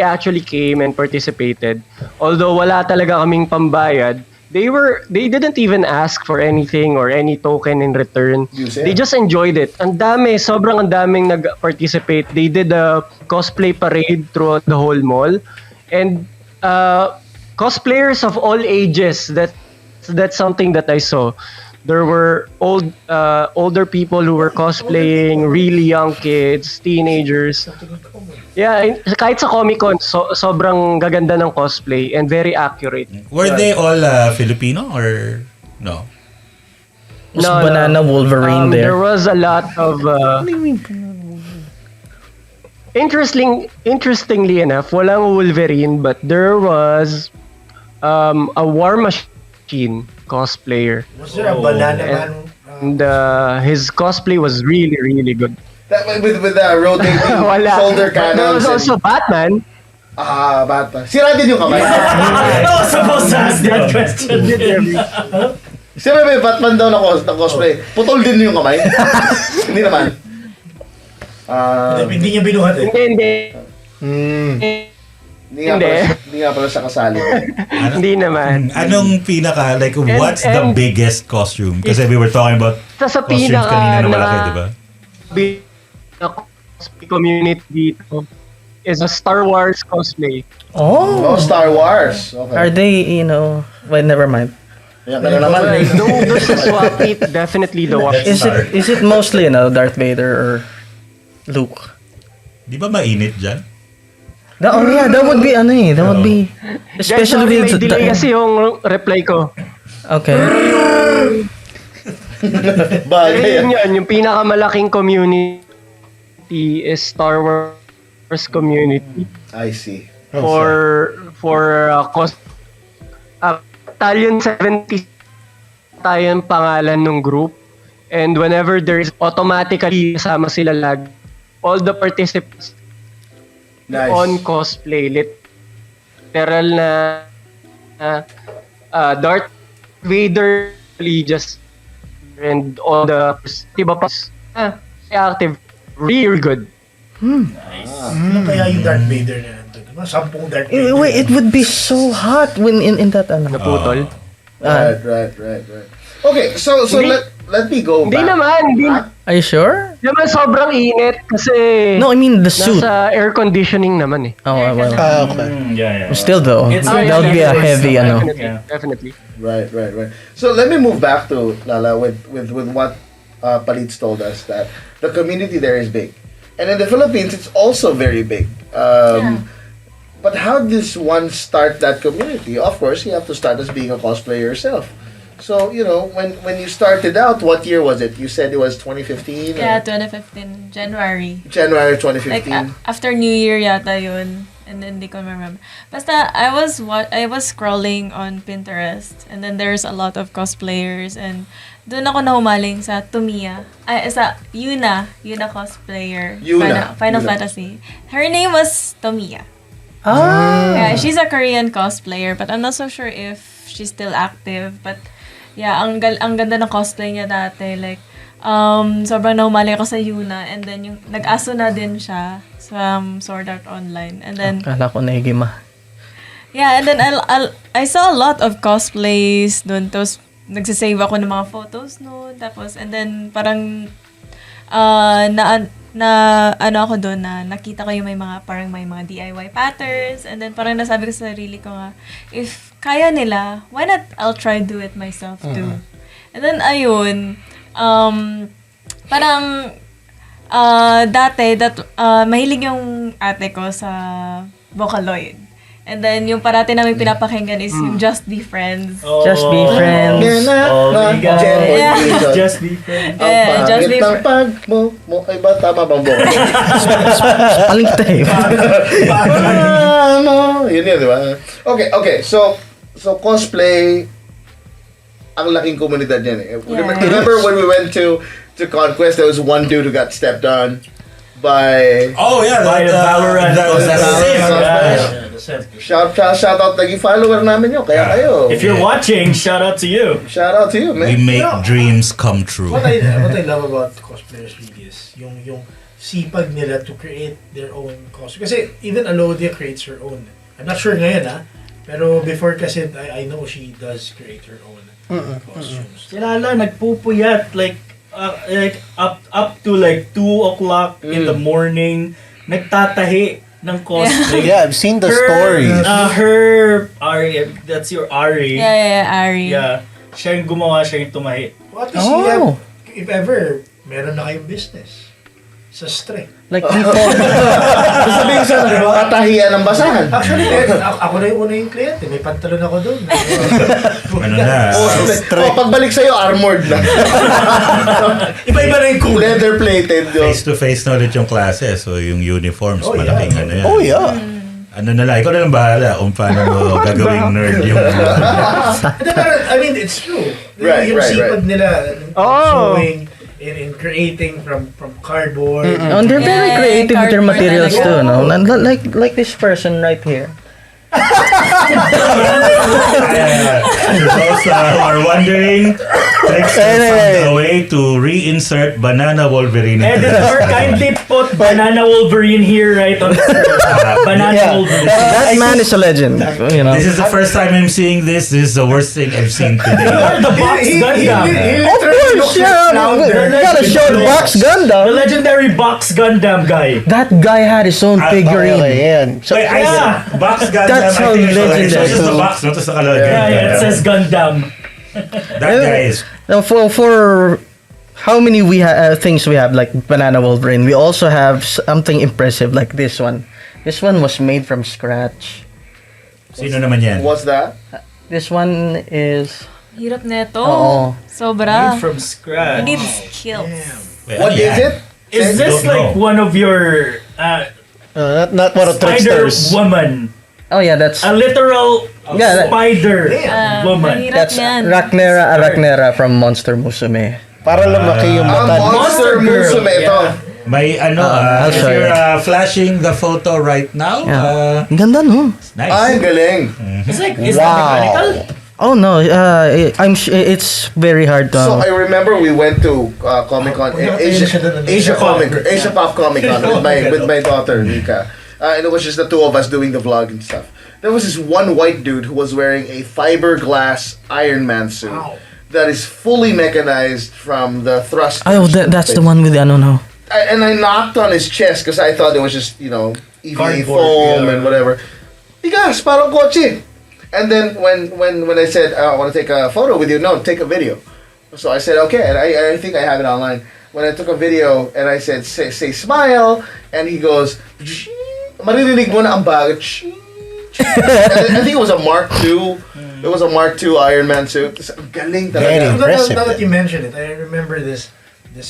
actually came and participated. Although wala talaga kaming pambayad, they didn't even ask for anything or any token in return. They just enjoyed it. Sobrang daming nag-participate. They did a cosplay parade throughout the whole mall, and cosplayers of all ages. That's something that I saw. There were older people who were cosplaying, really young kids, teenagers. Yeah, kahit sa Comic-Con, sobrang gaganda ng cosplay and very accurate. Were they all Filipino or no? Was Banana Wolverine there? There was a lot of interestingly enough, walang Wolverine, but there was a War Machine cosplayer. Was there a Banana Man? And his cosplay was really, really good. That with the rotating shoulder cannons. There was also Batman. Batman. Sira din yung kamay. I was supposed to ask that question. Sira ba yung Batman daw na cosplay? Putol din yung kamay? Hindi naman. Hindi niya binuhat eh. Hindi nga pala siya kasali. Hindi naman. Anong pinaka, like, what's the biggest costume? Kasi we were talking about costumes kanina na malaki, di ba? Cosplay community dito is a Star Wars cosplay. Oh, Star Wars. Okay. Are they, well, never mind. Doon sa swap meet, definitely the watch. Is it mostly, Darth Vader or Luke? Di ba mainit dyan? That would be, that would be, especially with with delay kasi yung reply ko. Okay. Bagay. Yung pinakamalaking community is Star Wars community. I see. For Battalion 70 tayong pangalan ng group, and whenever there is automatically kasama sila all the participants on cosplay, literal na Darth Vader just and all the iba pa active really good. Ano kaya yung Darth Vader na nandun? Diba? 10 Darth Vader. Wait, it would be so hot when in that Naputol. Right. Okay, so let me go Hindi back. naman, hindi Are you sure? naman sobrang init kasi No, I mean the suit. nasa air conditioning naman eh. Oh, well. Okay. Yeah. Still though, It's that would be a heavy, Definitely. Right. So let me move back to Lala with what Palitz told us, that the community there is big, and in the Philippines it's also very big. But how does one start that community? Of course, you have to start as being a cosplayer yourself. So when you started out, what year was it? You said it was 2015. Yeah, 2015, January. January Like 2015. after New Year yata yun. And then hindi ko remember. Basta I was scrolling on Pinterest and then there's a lot of cosplayers and doon ako nahumaling sa Tumiya. Sa Yuna cosplayer. Final Yuna. Fantasy. Her name was Tomiya. Yeah, she's a Korean cosplayer but I'm not so sure if she's still active. But yeah, ang ganda ng cosplay niya dati. Like, sobrang nahumaling ako sa Yuna. And then yung nag-aso na din siya sa Sword Art Online. And then Kala ko naigima. yeah, and then I saw a lot of cosplays doon. Tapos nagsisave ako ng mga photos noon. Tapos and then parang ano ako doon na nakita ko yung may mga DIY patterns, and then parang nasabi ko sa sarili ko nga, if kaya nila, why not I'll try do it myself too. And then ayun, parang dati mahilig yung ate ko sa Vocaloid. And then, yung parati namin pinapakinggan is yung Just Be Friends. Just be friends. Oh my God. Yeah. Just be friends. Yeah, Just Be Ang Friends. pag mo ay ba tama bang buo? Paling tayo. Yun, di ba? Okay. So cosplay, ang laking komunidad yan eh. Remember when we went to Conquest, there was one dude who got stepped on by... Oh yeah, By the Valorant. Shout out, naging follower namin yun. Kaya kayo. If you're watching, shout out to you. Shout out to you, man. We make dreams come true. What I love about cosplayers really is yung sipag nila to create their own costume. Kasi even Alodia creates her own. I'm not sure ngayon pero before kasi I know she does create her own costumes. Si Lala nagpupuyat like up to like 2 o'clock in the morning, nagtatahi ng cosplay. Yeah, I've seen the stories. Her Ari, that's your Ari. Yeah, Ari. Yeah. Siya yung gumawa, siya yung tumahi. What is if ever meron na kayong business sa string. Like people. Sabihin sa tatahian ng basahan. Actually, ako na yung una yung kliyente. May pantalon ako doon. Ano na? Pagbalik sa'yo, armored na. Iba-iba na yung kulay. Leather plated. Face-to-face na ulit yung klase. So yung uniforms, malaking ano yan. Oh yeah. Ano na lang, ikaw na lang bahala kung paano mo gagawing nerd yung... I mean, it's true. Right. Yung sipag nila showing in creating from cardboard. And they're very creative with their materials too, no? Like this person right here. Those are wondering, Trickster found a way to reinsert Banana Wolverine. Editor, kindly put Banana Wolverine here right on the Banana Wolverine. That man is a legend. You know. This is the first time I'm seeing this. This is the worst thing I've seen today. Or the Box Gundam. Of course, yeah. We gotta show the Box The Gundam. legendary Box Gundam guy. That guy had his own figurine. Ayan. So, Wait, Box Gundam, That's how I think legendary. it's just the box, not just the color. Yeah, it says Gundam. That guy is... Now, for how many things we have, like Banana Wolverine, we also have something impressive like this one. This one was made from scratch. Sino naman yan? What's that? This one is... Hirap neto. Oo. Sobra. Made from scratch. You need skills. Wait, What ano is yan? it? Is this Don't like know. one of your not one of spider tricksters. woman? Oh yeah, that's... A literal Yeah, spider woman. Mahirap That's yan. Arachnera from Monster Musume. Para lumaki yung Ang mata. monster musume ito. May ano, I'll if show you're you. flashing the photo right now, Yeah. Ganda no? nice. Ay, galing. It's like, is that mechanical? Oh no, it's very hard to. So I remember we went to Comic Con, Asia Pop Comic Con with my daughter Nika, and it was just the two of us doing the vlog and stuff. There was this one white dude who was wearing a fiberglass Iron Man suit that is fully mechanized from the thrust. Oh, that's the one with the no. And I knocked on his chest because I thought it was just EVA foam and whatever. Bigas, parang kotse. And then when I said I want to take a photo with you, no, take a video. So I said okay, and I think I have it online. When I took a video and I said say smile, and he goes, maririnig mo na ang bagat. I think it was a Mark II. It was a Mark II Iron Man suit. Galing talaga. Now that you mention it, I remember this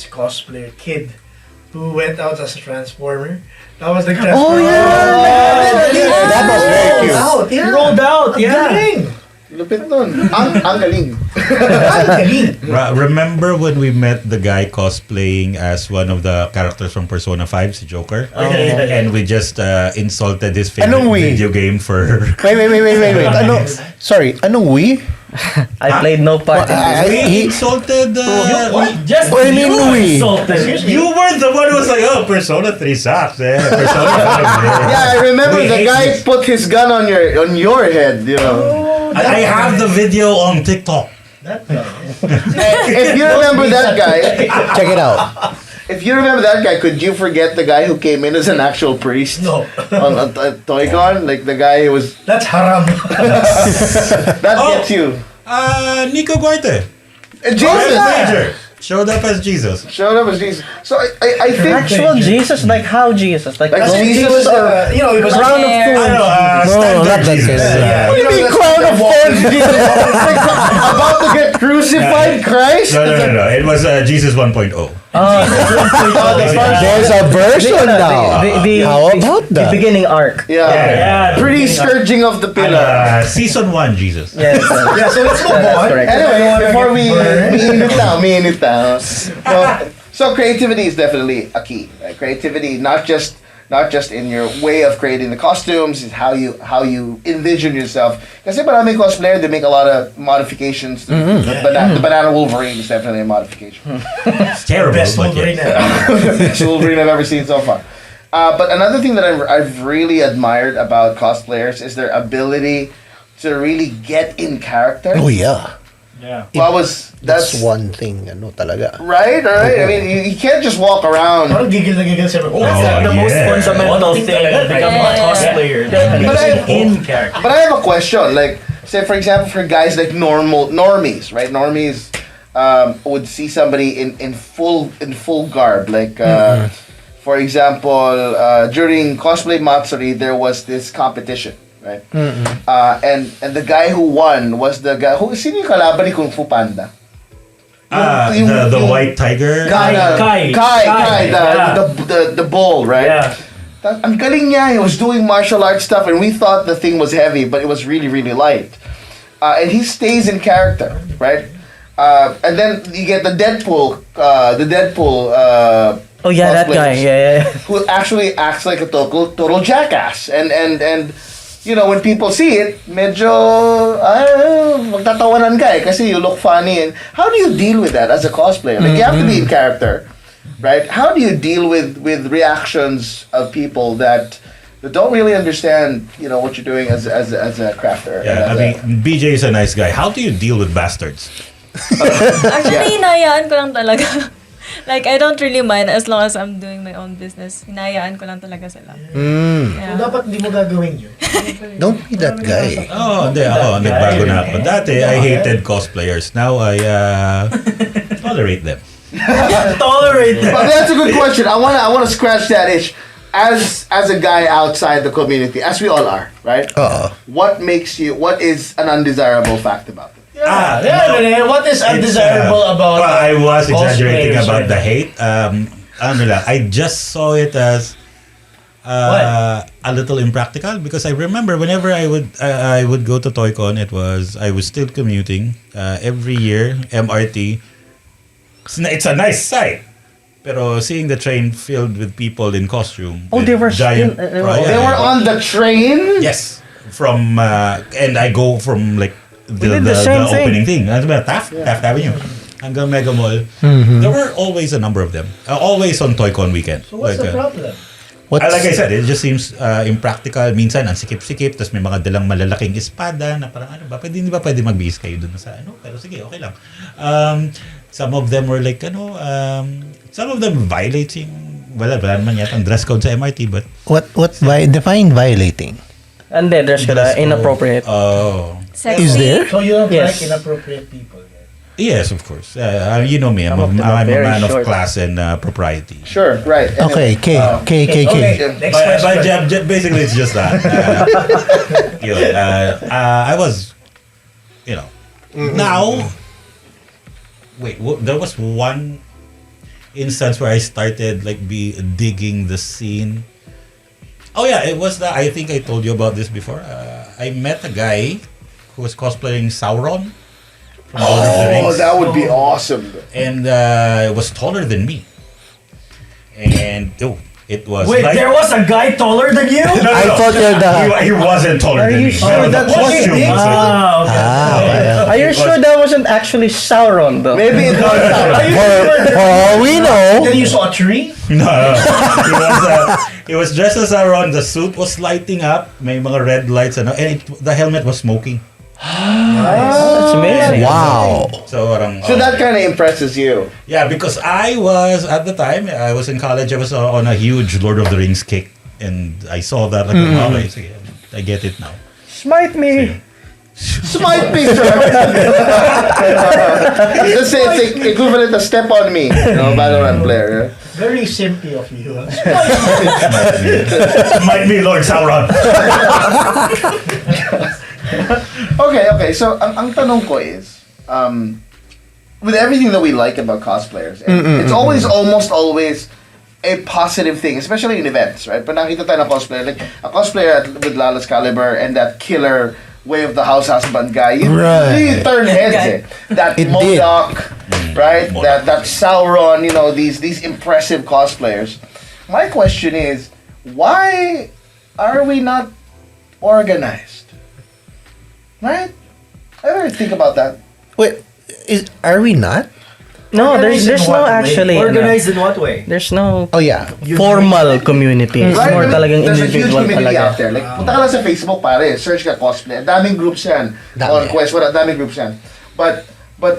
cosplayer kid who went out as a transformer. That was the transformer. Oh yeah! That was very cute. He rolled out. Yeah. Galing. Lupit nun. Ang galing. Remember when we met the guy cosplaying as one of the characters from Persona 5, si Joker? And we just insulted his favorite video game for... Wait. Anong we? I played no part in this. We insulted... Just What do you mean we? insulted. You were the one who was like, oh, Persona 3 sucks, Persona 5, Yeah, I remember the guy put his gun on your head, you know. I have the video on TikTok. If you remember that guy, Check it out. if you remember that guy, could you forget the guy who came in as an actual priest? No. On Toy-Con? Like the guy who was... That's haram. That gets you. Nico Guarte. Jesus! Showed up as Jesus. Showed up as Jesus. So I think... Actual Jesus? Like how Jesus? Like Jesus or It was crown of I thorns? don't know, standard Jesus. What do you mean crown of thorns, Jesus? Like about to get crucified, Christ? No. It was Jesus 1.0. There's a version now. How about The that? beginning arc. Yeah. Pretty scourging of the pillar. Season 1 Jesus. Yes. Yeah, so let's move on. correct. Anyway, before we minute now. So creativity is definitely a key. Right? Creativity, not just in your way of creating the costumes, is how you envision yourself. Kasi maraming cosplayer, they make a lot of modifications. The banana Wolverine is definitely a modification. It's terrible. Best but Wolverine yes. ever. Best Wolverine I've ever seen so far. But another thing that I've really admired about cosplayers is their ability to really get in character. Oh yeah. Yeah. That's one thing, talaga. right. I mean, you can't just walk around. Parang gigil na gigil siya. Oh, That's the most yeah. fundamental thing to become a cosplayer. In character. But I have a question. Like, say for example, for guys like normies, right? Normies would see somebody in full garb. Like, for example, during Cosplay Matsuri, there was this competition. Right? And the guy who won was the guy who sino yung kalaban ni Kung Fu Panda? The white tiger. Kai, the bull, right? Yeah. Ang galing niya. He was doing martial arts stuff, and we thought the thing was heavy, but it was really, really light. And he stays in character, right? And then you get the Deadpool. Oh yeah, that guy. Yeah. Who actually acts like a total jackass, and you know, when people see it, medyo magtatawanan ka kasi you look funny. And how do you deal with that as a cosplayer? Like, you have to be in character, right? How do you deal with reactions of people that don't really understand, you know, what you're doing as a crafter? Yeah, I mean, BJ is a nice guy. How do you deal with bastards? Actually, hinayaan ko lang talaga. Like, I don't really mind as long as I'm doing my own business. Hinayaan ko lang talaga sila. So, dapat hindi mo gagawin yun. Don't be that guy. Hindi ako. Nagbago na ako. Dati, I hated cosplayers. Now, I tolerate them. Tolerate them. But that's a good question. I wanna scratch that itch. As a guy outside the community, as we all are, right? What is an undesirable fact about it? What is undesirable about I was exaggerating cosplayers about right the now? hate. I just saw it as a little impractical because I remember whenever I would go to ToyCon, I was still commuting every year. MRT. It's a nice sight. Pero seeing the train filled with people in costume. Oh, they were giant. still. They were on the train. Yes, from and I go from like the, did the, the same the thing. opening thing. Ano ba? Taft Avenue. Hanggang Mega Mall. There were always a number of them. Always on Toy-Con weekend. So what's the problem? Like I said, it just seems impractical. Minsan, ang sikip-sikip. Tapos may mga dalang malalaking espada na parang ano ba? Hindi ba pwede magbihis kayo dun sa ano? Pero sige, okay lang. Some of them were like, some of them violating, wala naman yata ang dress code sa MRT, but... Define violating? And then there's inappropriate. Oh. Is there? So you don't Yes. like inappropriate people? Yes, of course. You know me. I'm a man of class and propriety. Sure, right. Okay, K. Next question. Basically, it's just that. I was, now. Wait, there was one instance where I started digging the scene. Oh yeah, it was that. I think I told you about this before. I met a guy who was cosplaying Sauron. Oh, that would be awesome. And it was taller than me. And it was. Wait, like, there was a guy taller than you? No, I thought you're he wasn't taller than me. That's costume was Are you sure that wasn't actually Sauron though? Maybe it was. For all we know, Then you saw a tree? No. He was dressed as Sauron. The suit was lighting up. May mga red lights. And the helmet was smoking. That's amazing. wow. So that kind of impresses you. Yeah, because I was, at the time, I was in college. I was on a huge Lord of the Rings kick. And I saw that. Okay, I get it now. Smite me. Smite me, sir. Let's say it's equivalent to step on me. Valorant player. Very simpy of you. Might be Lord Sauron. Okay. So, ang tanong ko is, with everything that we like about cosplayers, it's almost always a positive thing, especially in events, right? Pag nakita tayo ng cosplayer, like a cosplayer with Lala's caliber and that killer way of the house husband guy, you turn heads. That Modok, right? That Sauron, these impressive cosplayers. My question is, why are we not organized? Right? Ever think about that? Wait, are we not? No, there's no actually. Organized in what way? There's no Oh yeah. formal community. It's more talagang There's a huge individual community talaga. out there. Like, punta ka lang sa Facebook, pare. Search ka cosplay. Daming groups yan. On Quest, daming groups yan. But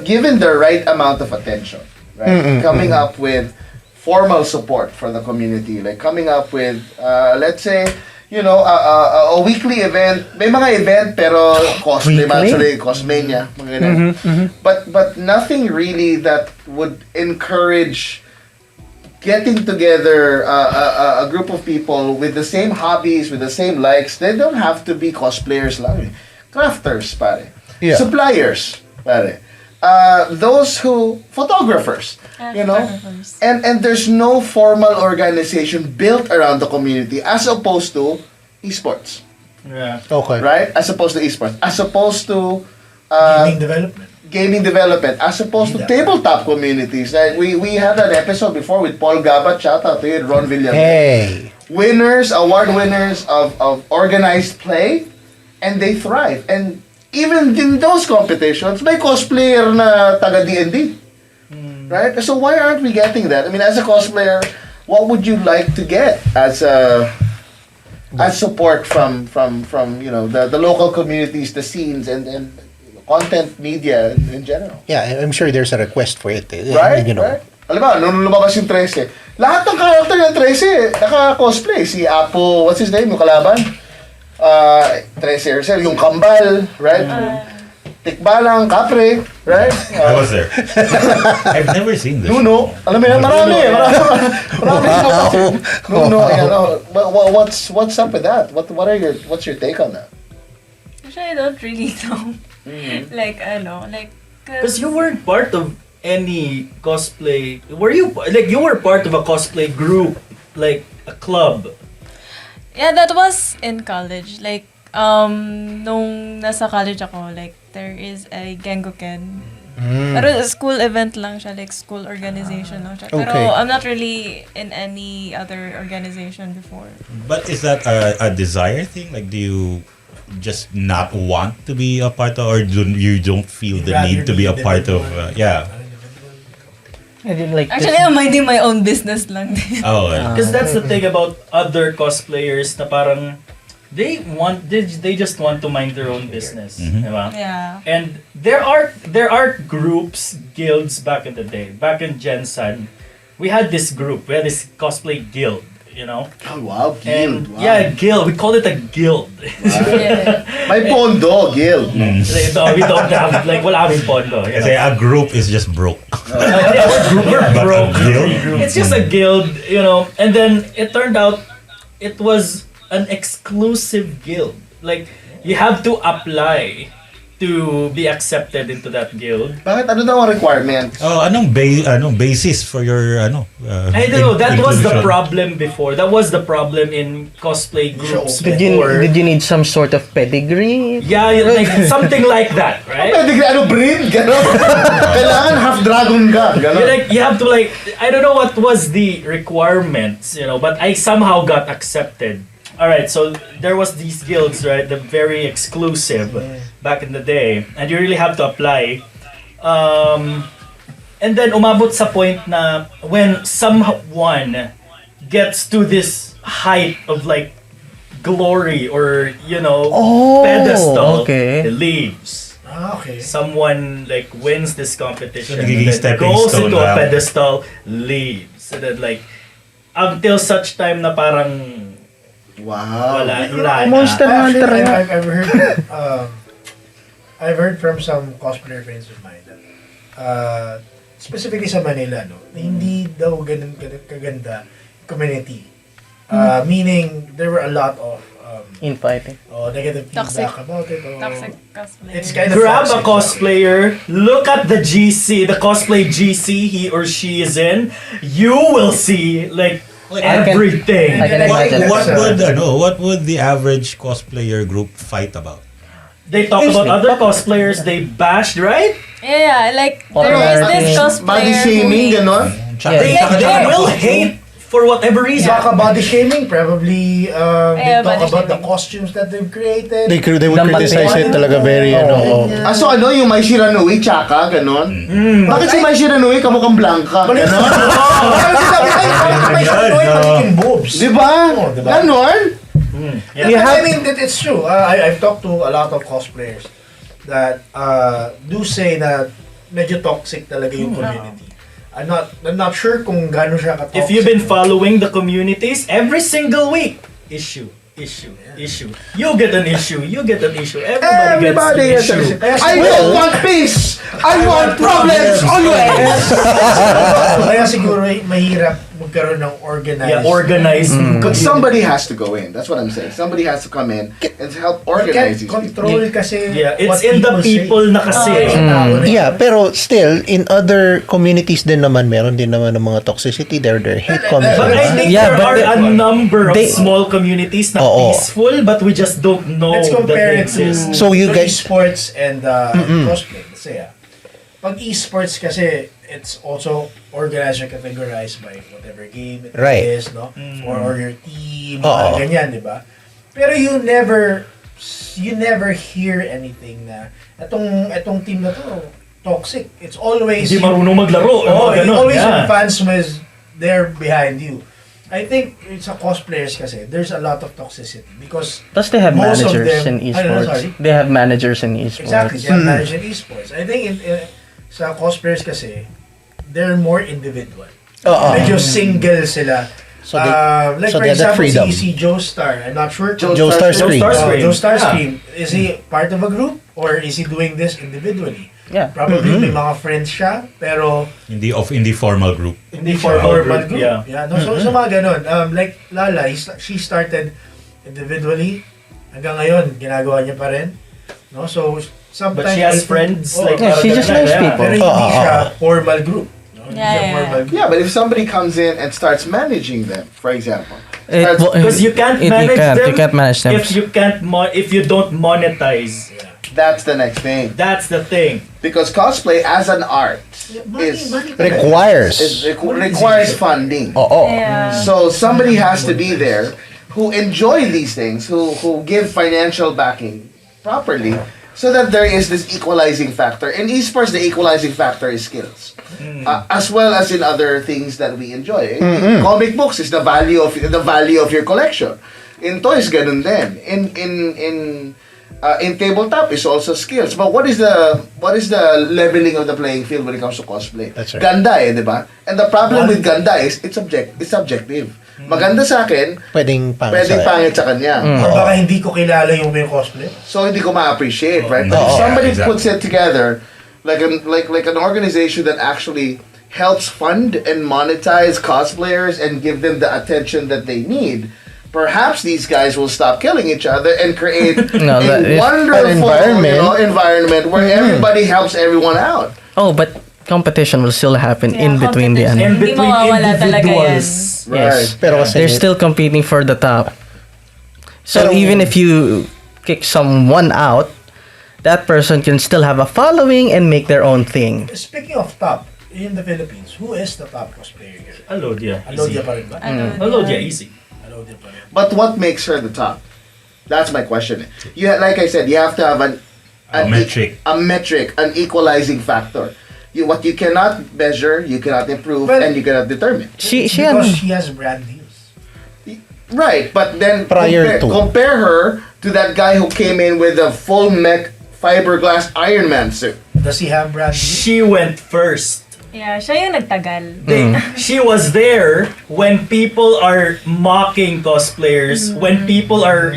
given the right amount of attention, right? Coming up with formal support for the community, like coming up with, let's say, a weekly event. May mga event pero cosplay actually, cosmania, mga ganun. But nothing really that would encourage getting together a group of people with the same hobbies, with the same likes. They don't have to be cosplayers lang. Crafters, pare. Yeah. Suppliers, pare. Photographers, Photographers. and there's no formal organization built around the community as opposed to esports, Yeah. Okay. right? As opposed to esports, as opposed to Gaming development. gaming development, as opposed to tabletop communities. Like we had an episode before with Paul Gabat, shout out to you, Ron Villanueva. Hey. Award winners of organized play, and they thrive. And even in those competitions, may cosplayer na taga D&D. Right? So why aren't we getting that? I mean, as a cosplayer, what would you like to get as support from the local communities, the scenes, and content media in general? Yeah, I'm sure there's a request for it. Right? Right? Alam mo, nung lumabas yung 13, lahat ng character ng 13, naka-cosplay. Si Apo, what's his name, yung kalaban? 13, yung Kambal, right? Tikbalang, Kapre, right? I was there. I've never seen this. Nuno. Alam mo yan, marami. Nuno, what's up with that? What's your take on that? Actually, I don't really know. Because you weren't part of any cosplay. Were you? You were part of a cosplay group, like a club. Yeah, that was in college. Nung nasa college ako, there is a Gengoken. Pero school event lang siya, school organization lang siya. Pero Okay. I'm not really in any other organization before. But is that a desire thing? Do you just not want to be a part of, or you don't feel the Rather need to be a part of? Yeah. I did like Actually, I'm minding my own business lang din. Oh. Because that's the thing about other cosplayers na parang they just want to mind their own business, diba? Yeah. And there are groups, guilds back in the day. Back in Gensan, we had this group. We had this cosplay guild, you know. Oh wow, And guild. Wow. yeah, guild. We call it a guild. Yeah. May pondo, guild. No, we don't have like wala kaming pondo. You Kasi know? a group is just broke. We're But a broke. guild? It's just a guild, you know. And then it turned out it was an exclusive guild. Like you have to apply to be accepted into that guild. Bakit? Ano daw ang requirement? Oh, anong basis for your I don't know. That was the inclusion? problem before. That was the problem in cosplay groups did before. you need some sort of pedigree? Yeah, like something like that, right? Pwede ka, breed? Ganon. Kailangan half dragon ka. Ganon. You have to like, I don't know what was the requirements, you know, but I somehow got accepted. All right, so there was these guilds, right? The very exclusive back in the day, and you really have to apply. And then umabot sa point na when someone gets to this height of like glory or pedestal, okay. it leaves. Okay. Someone like wins this competition, So, and nagiging then stepping goes stone into a lang. pedestal, leaves, and then like until such time na parang Wow. wala Monster na. Hunter nga. I've heard from some cosplayer friends of mine that specifically sa Manila, no, hindi daw ganun kaganda community. Meaning there were a lot of Infighting. negative Toxic. feedback about it. Toxic cosplay. It's kind of Grab a toxic. cosplayer, look at the GC, the cosplay GC he or she is in, you will see like everything. I can imagine. What would the average cosplayer group fight about? They talk about other cosplayers, they bashed, right? Yeah, like there is this cosplayer. Body shaming, ganon. They will hate for whatever reason. Talk about the shaming, probably they Yeah, talk body about the shaming. costumes that they've created. They would criticize it talaga very So yung Mai Shiranui, tsaka, ganon? Bakit si Mai Shiranui kamukhang blanca? Ganon? May magiging boobs. Diba? Diba? Ganon? I mean, it's true. I've talked to a lot of cosplayers that do say that medyo toxic talaga yung community. I'm not sure kung gaano siya ka-toxic. If you've been following the communities, every single week, issue. You get an issue. Everybody gets an gets issue. I don't want peace! I want problems always! Kaya siguro mahirap magkaroon ng organized. Yeah, organized. But somebody has to go in. That's what I'm saying. Somebody has to come in and help You organize can't these control kasi Yeah, it's what in the say. people na kasi. Yeah, pero still, in other communities din naman, meron din naman ng mga toxicity. There hate comments. But I think Yeah, there but are a number of they- small communities na Oo. peaceful, but we just don't know Let's that compare they it to, exist. So you guys- esports and cosplay. Kasi pag esports kasi, it's also organized or categorized by whatever game it Right. is, no? Or your team, Oo. ganyan, di ba? Pero you never hear anything na etong team na to toxic. It's always Hindi marunong maglaro. Oh, ganun, always yeah. yung fans was there behind you. I think sa cosplayers kasi, there's a lot of toxicity because Plus they have most of managers them- in Ano, esports. sorry? They have managers in esports. Exactly, they have managed in esports. I think sa cosplayers kasi, they're more individual. Medyo single sila. So they- like so for they have that example, freedom. si Joestar, I'm not sure. Joestar Scream. Joestar Yeah. Scream. Is he part of a group or is he doing this individually? Yeah. Probably may mga friends siya, pero In the formal group. hindi formal group. Yeah. No, so mga ganun. Like Lala, she started individually. Hanggang ngayon, ginagawa niya pa rin. No? So, sometimes... But she has friends. Oh, like, Yeah, she just likes people. pero hindi siya formal group. No? Hindi siya Yeah. formal group. Yeah, but if somebody comes in and starts managing them, for example, Because you can't manage them. You can't manage them. If you don't monetize. that's the next thing. That's the thing. Because cosplay as an art Requires. requires funding. Oo. Yeah. So somebody has to be there who enjoy these things, who give financial backing properly, so that there is this equalizing factor. In esports, the equalizing factor is skills, as well as in other things that we enjoy. In comic books is the value of your collection. In toys, ganun din. In tabletop is also skills. But what is the leveling of the playing field when it comes to cosplay? That's right. Ganda di ba? And the problem with ganda is it's subjective. Maganda sa akin, Pwedeng pangit sa kanya. Or baka hindi ko kilala yung may cosplay. So hindi ko ma-appreciate, right? But if somebody puts it together, like an organization that actually helps fund and monetize cosplayers and give them the attention that they need, perhaps these guys will stop killing each other and create a wonderful environment where everybody helps everyone out. Oh, but competition will still happen in between the Hindi mawawala talaga yan. Yes. Pero kasi They're still competing for the top. So even if you kick someone out, that person can still have a following and make their own thing. Speaking of top, in the Philippines, who is the top cosplayer here? Alodia. Alodia pa rin ba? Alodia, easy. Alodia pa rin. But what makes her the top? That's my question. Like I said, you have to have a metric, an equalizing factor. What you cannot measure, you cannot improve, and you cannot determine. She has brand deals. Right, but then Prior to. compare her to that guy who came in with a full mech fiberglass Iron Man suit. Does he have brand deals? She went first. Yeah, siya yung nagtagal. She was there when people are mocking cosplayers, when people are,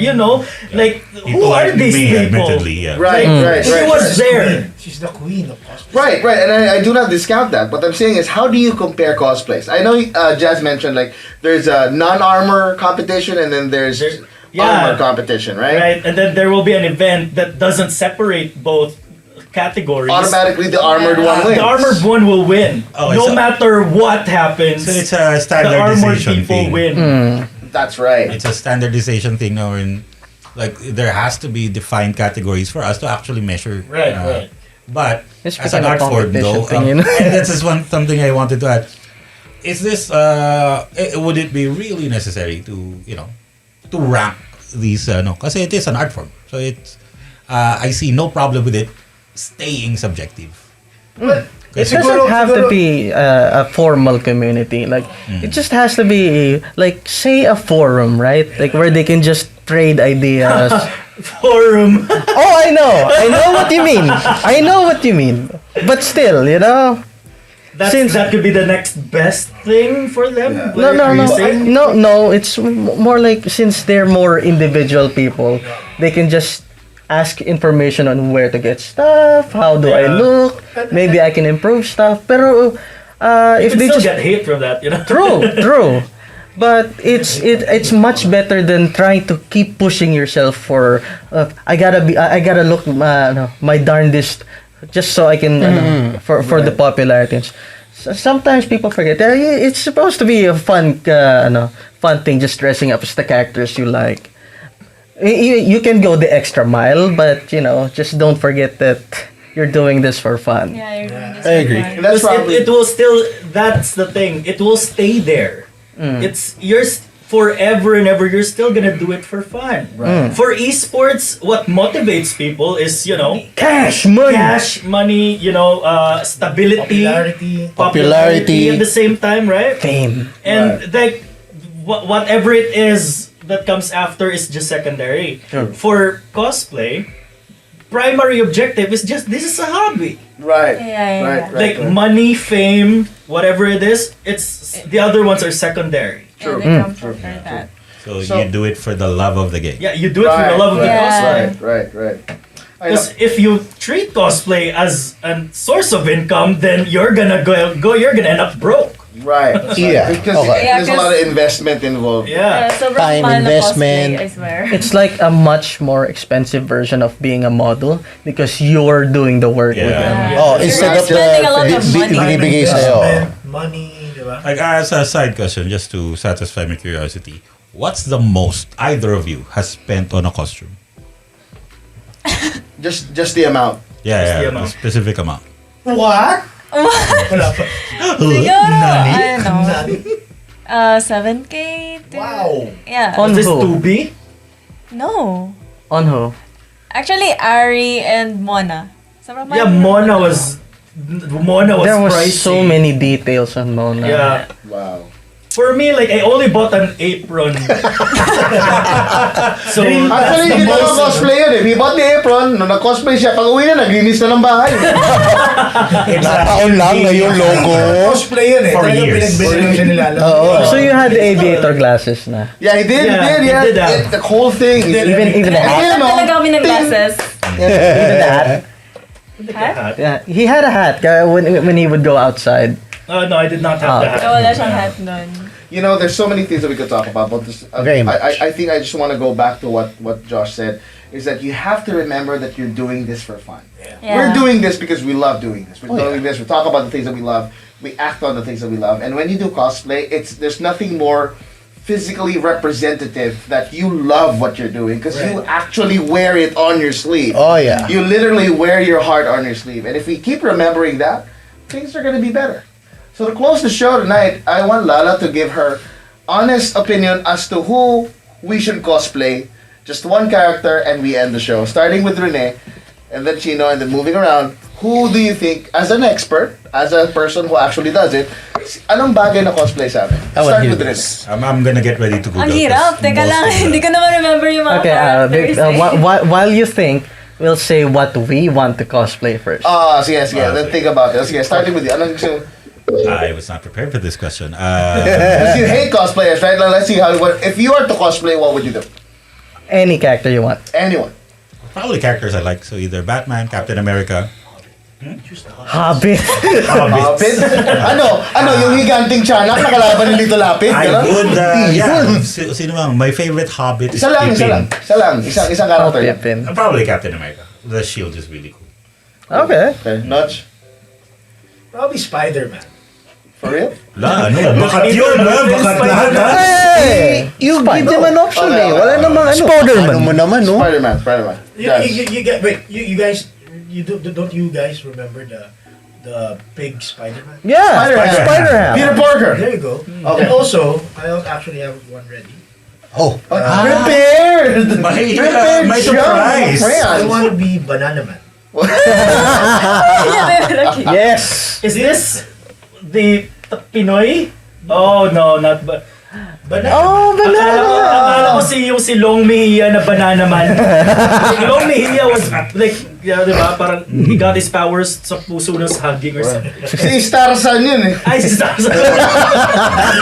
like, who are these people? Admittedly, yeah. Right. She was there. She's the queen of cosplay. Right, and I do not discount that. What I'm saying is, how do you compare cosplays? I know Jazz mentioned, like, there's a non-armor competition and then there's armor competition, right? Right, and then there will be an event that doesn't separate both categories. Automatically, the armored one wins. The armored one will win. No matter what happens. So it's a the armored standardization people thing. win. That's right. It's a standardization thing now, and like there has to be defined categories for us to actually measure. Right. But It's as an become a art form, though, competition thing, and this is something I wanted to add. Is this would it be really necessary to to rank these? No, because it is an art form, so it's I see no problem with it staying subjective. It doesn't have to be a formal community. Like it just has to be like, say, a forum, right? Like where they can just trade ideas. Forum. Oh, I know what you mean. But still, That could be the next best thing for them. No. It's more like, since they're more individual people, they can just ask information on where to get stuff, how do I look, maybe I can improve stuff. Pero if they still just get hate from that, True. But it's much better than trying to keep pushing yourself for I gotta look my darndest just so I can for the popularity. Sometimes people forget that it's supposed to be a fun thing, just dressing up as the characters you like. You can go the extra mile, but just don't forget that you're doing this for fun. Yeah, you're doing this I agree. for fun. That's probably It will still. That's the thing. It will stay there. It's yours forever and ever. You're still gonna do it for fun. Right. For esports, what motivates people is Cash money, stability, Popularity. at the same time, right? fame. And like whatever it is that comes after is just secondary. For cosplay, primary objective is just, this is a hobby. right. Yeah. Like money, fame, whatever it is, it's the other ones are secondary. Yeah, they come for that. So you do it for the love of the game. Yeah, you do it for the love of the Yeah. cosplay. Right. I know. Because if you treat cosplay as a source of income, then you're gonna you're gonna end up broke. Right. Yeah. Because Okay. there's a lot of investment involved. Yeah. Sobrang Time mahal na investment. cosplay, I swear. It's like a much more expensive version of being a model because you're doing the work with them. Oh, instead of spending a lot of money. binibigay sa'yo. Money, di ba? Like as a side question, just to satisfy my curiosity, what's the most either of you has spent on a costume? Just the amount. Yeah, the a amount. specific amount. What? Wala pa. Siguro, I don't know. 7K, Wow. Yeah. On Was this who? 2B? No. On who? Actually, Ari and Mona. Sobrang Yeah, bad. Mona was There was pricey. so many details on Mona. Yeah. Wow. For me, like, I only bought an apron. So, Actually, hindi na cosplay yun eh. He bought the apron, nung nag-cosplay siya, pag uwi na, naglinis na ng bahay. Nakaon lang na yung logo. Cosplay yun eh. For Talagang years. pinagbili lang siya nila. So you had the aviator glasses na. Yeah, he did, Yeah, he did that. The whole thing. Even the hat. You know, Talaga kami ng glasses. Even the hat. Hat? Yeah, he had a hat when he would go outside. oh no, I did not have that. Wala siyang hat nun. you know, there's so many things that we could talk about, but this, Very much. I think I just want to go back to what Josh said, is that you have to remember that you're doing this for fun. Yeah. We're doing this because we love doing this. We're doing this. We talk about the things that we love. We act on the things that we love. And when you do cosplay, there's nothing more physically representative that you love what you're doing because you actually wear it on your sleeve. Oh, yeah. You literally wear your heart on your sleeve. And if we keep remembering that, things are going to be better. So to close the show tonight, I want Lala to give her honest opinion as to who we should cosplay. Just one character and we end the show. Starting with Rene, and then Chino, and then moving around. Who do you think, as an expert, as a person who actually does it, anong bagay na cosplay sa amin? Start with Rene. I'm gonna get ready to Google Ang hirap. this. Teka lang, hindi ko naman remember yung mga Okay, characters. while you think, we'll say what we want to cosplay first. Sige. Then think about it. Sige, starting with you. Anong gusto mo? I was not prepared for this question. Because you hate cosplayers, right? Now, let's see if you are to cosplay, what would you do? Any character you want. Anyone. Probably characters I like. So either Batman, Captain America. Hobbit. Lapid? Ano, yung higanting tiyanak na kalaban ni Lito Lapid? I Gano'n? would, sino bang? My favorite Hobbit is Isa lang. Isang character lang. Pippin. Probably Captain America. The shield is really cool. Okay. Notch? Probably Spider-Man. For real? La, ano? Bakat yun, man. Bakat lahat, ha? Hey! You give them an option Okay, eh. Wala okay. namang ano. Spider-Man. Ano mo naman, no? Spider-Man. You guys, don't you guys remember the big Spider-Man? Yeah, Spider-Man. Peter Parker. There you go. Okay. And also, I actually have one ready. Oh. Prepared! May surprise. I want to be Banana Man. Yes. Is this the Pinoy? Oh no, not Oh, Akala ko si Long Mejia na Banana Man. Long Mejia was like, di ba? Parang he got his powers sa puso ng hugging or something. Si Starsan yun eh. Ay, si Starsan.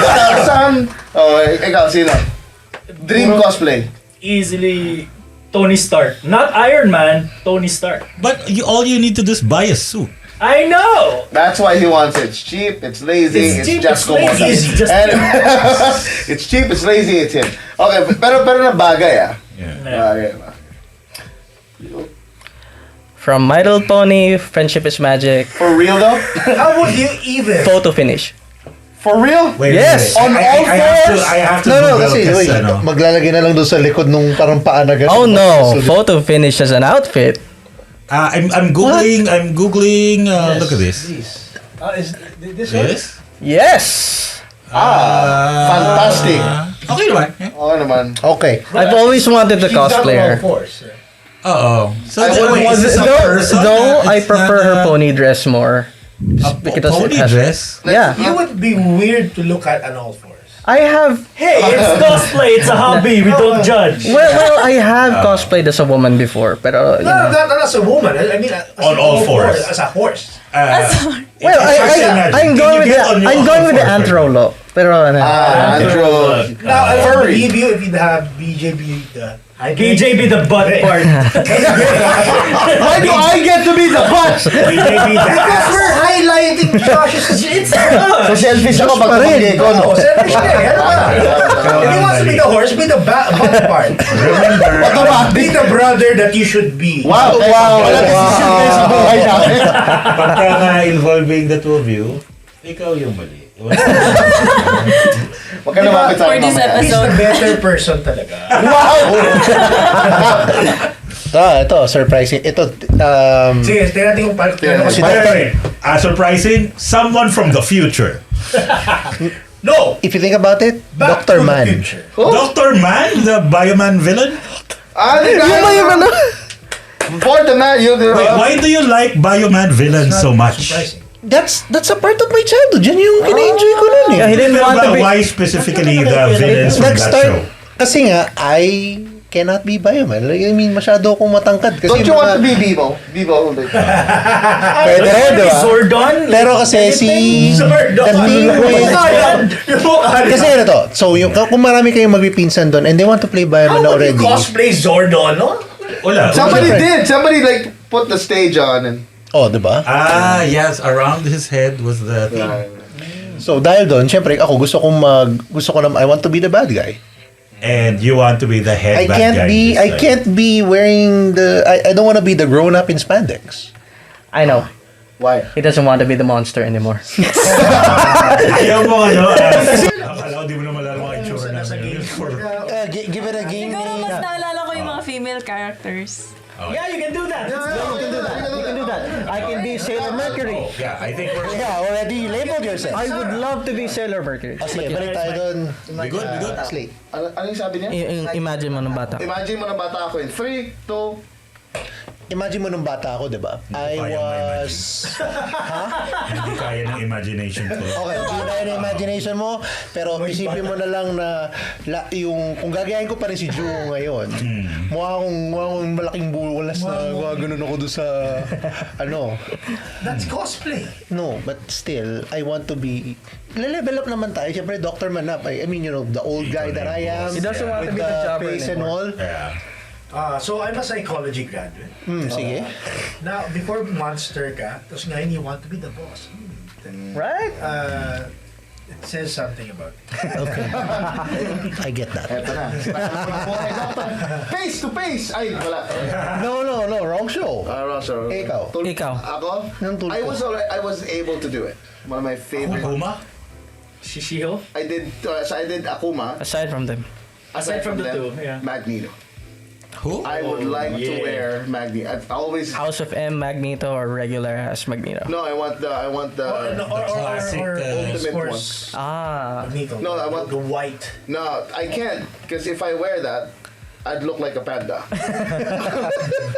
Starsan. Oh, ikaw, sino? Dream cosplay. Easily Tony Stark. Not Iron Man, Tony Stark. But all you need to do is buy a suit. I know! That's why he wants it. It's cheap, it's lazy, It's cheap, just it's lazy, it's just it's cheap, it's lazy, it's him. Okay, pero na bagay ah. Yeah. Bagay. From My Little Pony, Friendship is Magic, For real though? How would you even? photo finish. For real? Wait, Yes. On all fours? I have to No, Google kasi kasi, wait, ano. maglalagay na lang doon sa likod nung parang paa na gano'n. Oh no, photo finish as an outfit. I'm googling. Look at this. Is this one? Yes. Yes. Fantastic. Okay naman. Yeah. Oo naman. Okay. I've always wanted a She's done cosplayer. all fours. Oo. So wait, is this a person? Though I It's prefer not her pony dress more. Because pony it has- dress? Yeah. You would be weird to look at an all fours. I have Hey, it's cosplay, it's a hobby, we don't judge. well I have cosplayed as a woman before, pero you know. Not as a woman. I mean, as On all fours. As a horse. Well, Imagine. I'm going with Can you get on your the horse, anthro look. Pero ano. Andrew. Now, I Furry. believe you if you'd have BJB the KJB the butt part. Why do I get to be the boss? Because we're highlighting Josh's So selfish ako pag kapag ko, no? Oh, selfish na eh. Ano ba? If he wants to be the horse, be the butt part. Remember, Be the brother that you should be. Wow. Wala decision kayo sa buhay natin. pagka nga involving the two of you, ikaw yung mali. Huwag ka lumapit sa akin For this mamaya. He's the better person talaga. Ito, surprising. Ito, Sige, tingnan natin kung paano kasi. Surprising, someone from the future. No! If you think about it, Back Dr. to the Man. future. Dr. Man, the Bioman villain? For the man, you Wait, why do you like Bioman villain so much? Surprising. That's a part of my childhood. Yan yung ina-enjoy ko nun eh. Yeah, he didn't Pero want to be. why specifically the villains from that show? Kasi nga, I cannot be Bioman. Like, I mean, masyado akong matangkad. Kasi Don't you want to be Bibo? Bibo. Pwede rin, di ba? Zordon? Pero kasi Zordon. the thing with... Kasi ano to, so yung, kung marami kayong magpipinsan doon and they want to play Bioman How would you already. cosplay Zordon, no? Wala. Somebody did. Somebody like put the stage on and. Oh, di ba? Ah, yes. Around his head was the thing. So dahil doon, syempre ako gusto ko na I want to be the bad guy. And you want to be the head bad guy. I can't be wearing I don't want to be the grown up in spandex. I know. Why? He doesn't want to be the monster anymore. Ayaw mo akala ko di mo na malala mga itsura namin. Give it a game Siguro name. mas naalala ko yung mga female characters. Yeah, you can do that. Let's go. You can do that. I can be Sailor Mercury. Yeah, I think we're... Yeah, already labeled yourself. I would love to be Sailor Mercury. Sige, balik tayo doon. We good? Slate. Ano yung sabi niya? Imagine mo ng bata. Imagine mo na bata ako in 3, 2. Imagine mo nung bata ako, di ba? I was... Hindi kaya ng imagination ko. Okay, hindi kaya ng imagination mo, pero isipin mo na lang na yung kung gagayahin ko pa rin si Ju ngayon, mukha akong malaking bulas na gano'n ako doon sa ano. That's cosplay. No, but still, I want to be... Le-level up naman tayo. Siyempre, Dr. Manap. I mean, you know, the old guy that I am. He doesn't want to with be the jobber face and anymore. all. Yeah. So I'm a psychology graduate. Sige. Now, before monster ka, tapos ngayon you want to be the boss. Right? It says something about it. Okay. I get that. Eto na. Face to face! Ay, wala. No, wrong show. Wrong show. Ikaw. Ako? Nang tulpo. I was able to do it. One of my favorite. Akuma? Shishio? I did Akuma. Aside from them. Aside from the them, two, yeah. Magneto. Who? I would like to wear Magneto. I've always. House of M, Magneto, or regular as Magneto? No, I want the. classic, ultimate one. Magneto. No, I want the white. No, I can't because if I wear that, I'd look like a panda.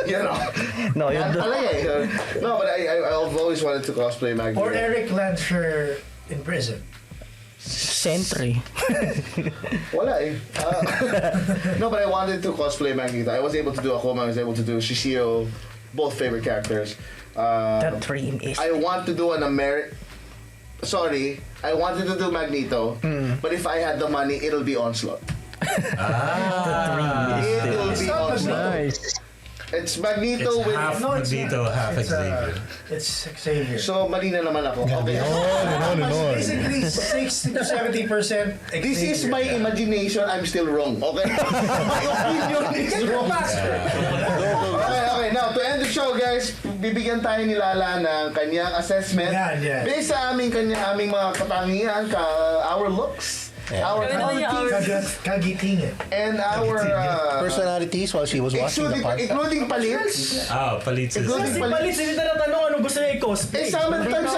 You know. No, you don't. No, but I've always wanted to cosplay Magneto. Or Eric Lancher in prison. Sentry. Wala eh. No, but I wanted to cosplay Magneto. I was able to do Akuma, I was able to do Shishio, both favorite characters. The dream is... I want to do an Sorry, I wanted to do Magneto, but if I had the money, it'll be Onslaught. It'll be Onslaught. Nice. It's Magneto It's with... half Magneto, half Xavier. It's Xavier. So, mali na naman ako. Okay. Basically, 60 to 70% This is my imagination. I'm still wrong. Okay? My opinion is wrong. Okay. Now, to end the show, guys, bibigyan tayo ni Lala ng kanyang assessment. Yan. Based sa aming mga katangian, our looks, our qualities, kagitingin. and our personalities while she was watching the podcast. including palits. Palits is... Including Si Palit, hindi na natanong anong gusto niya i-cosplay. Sometimes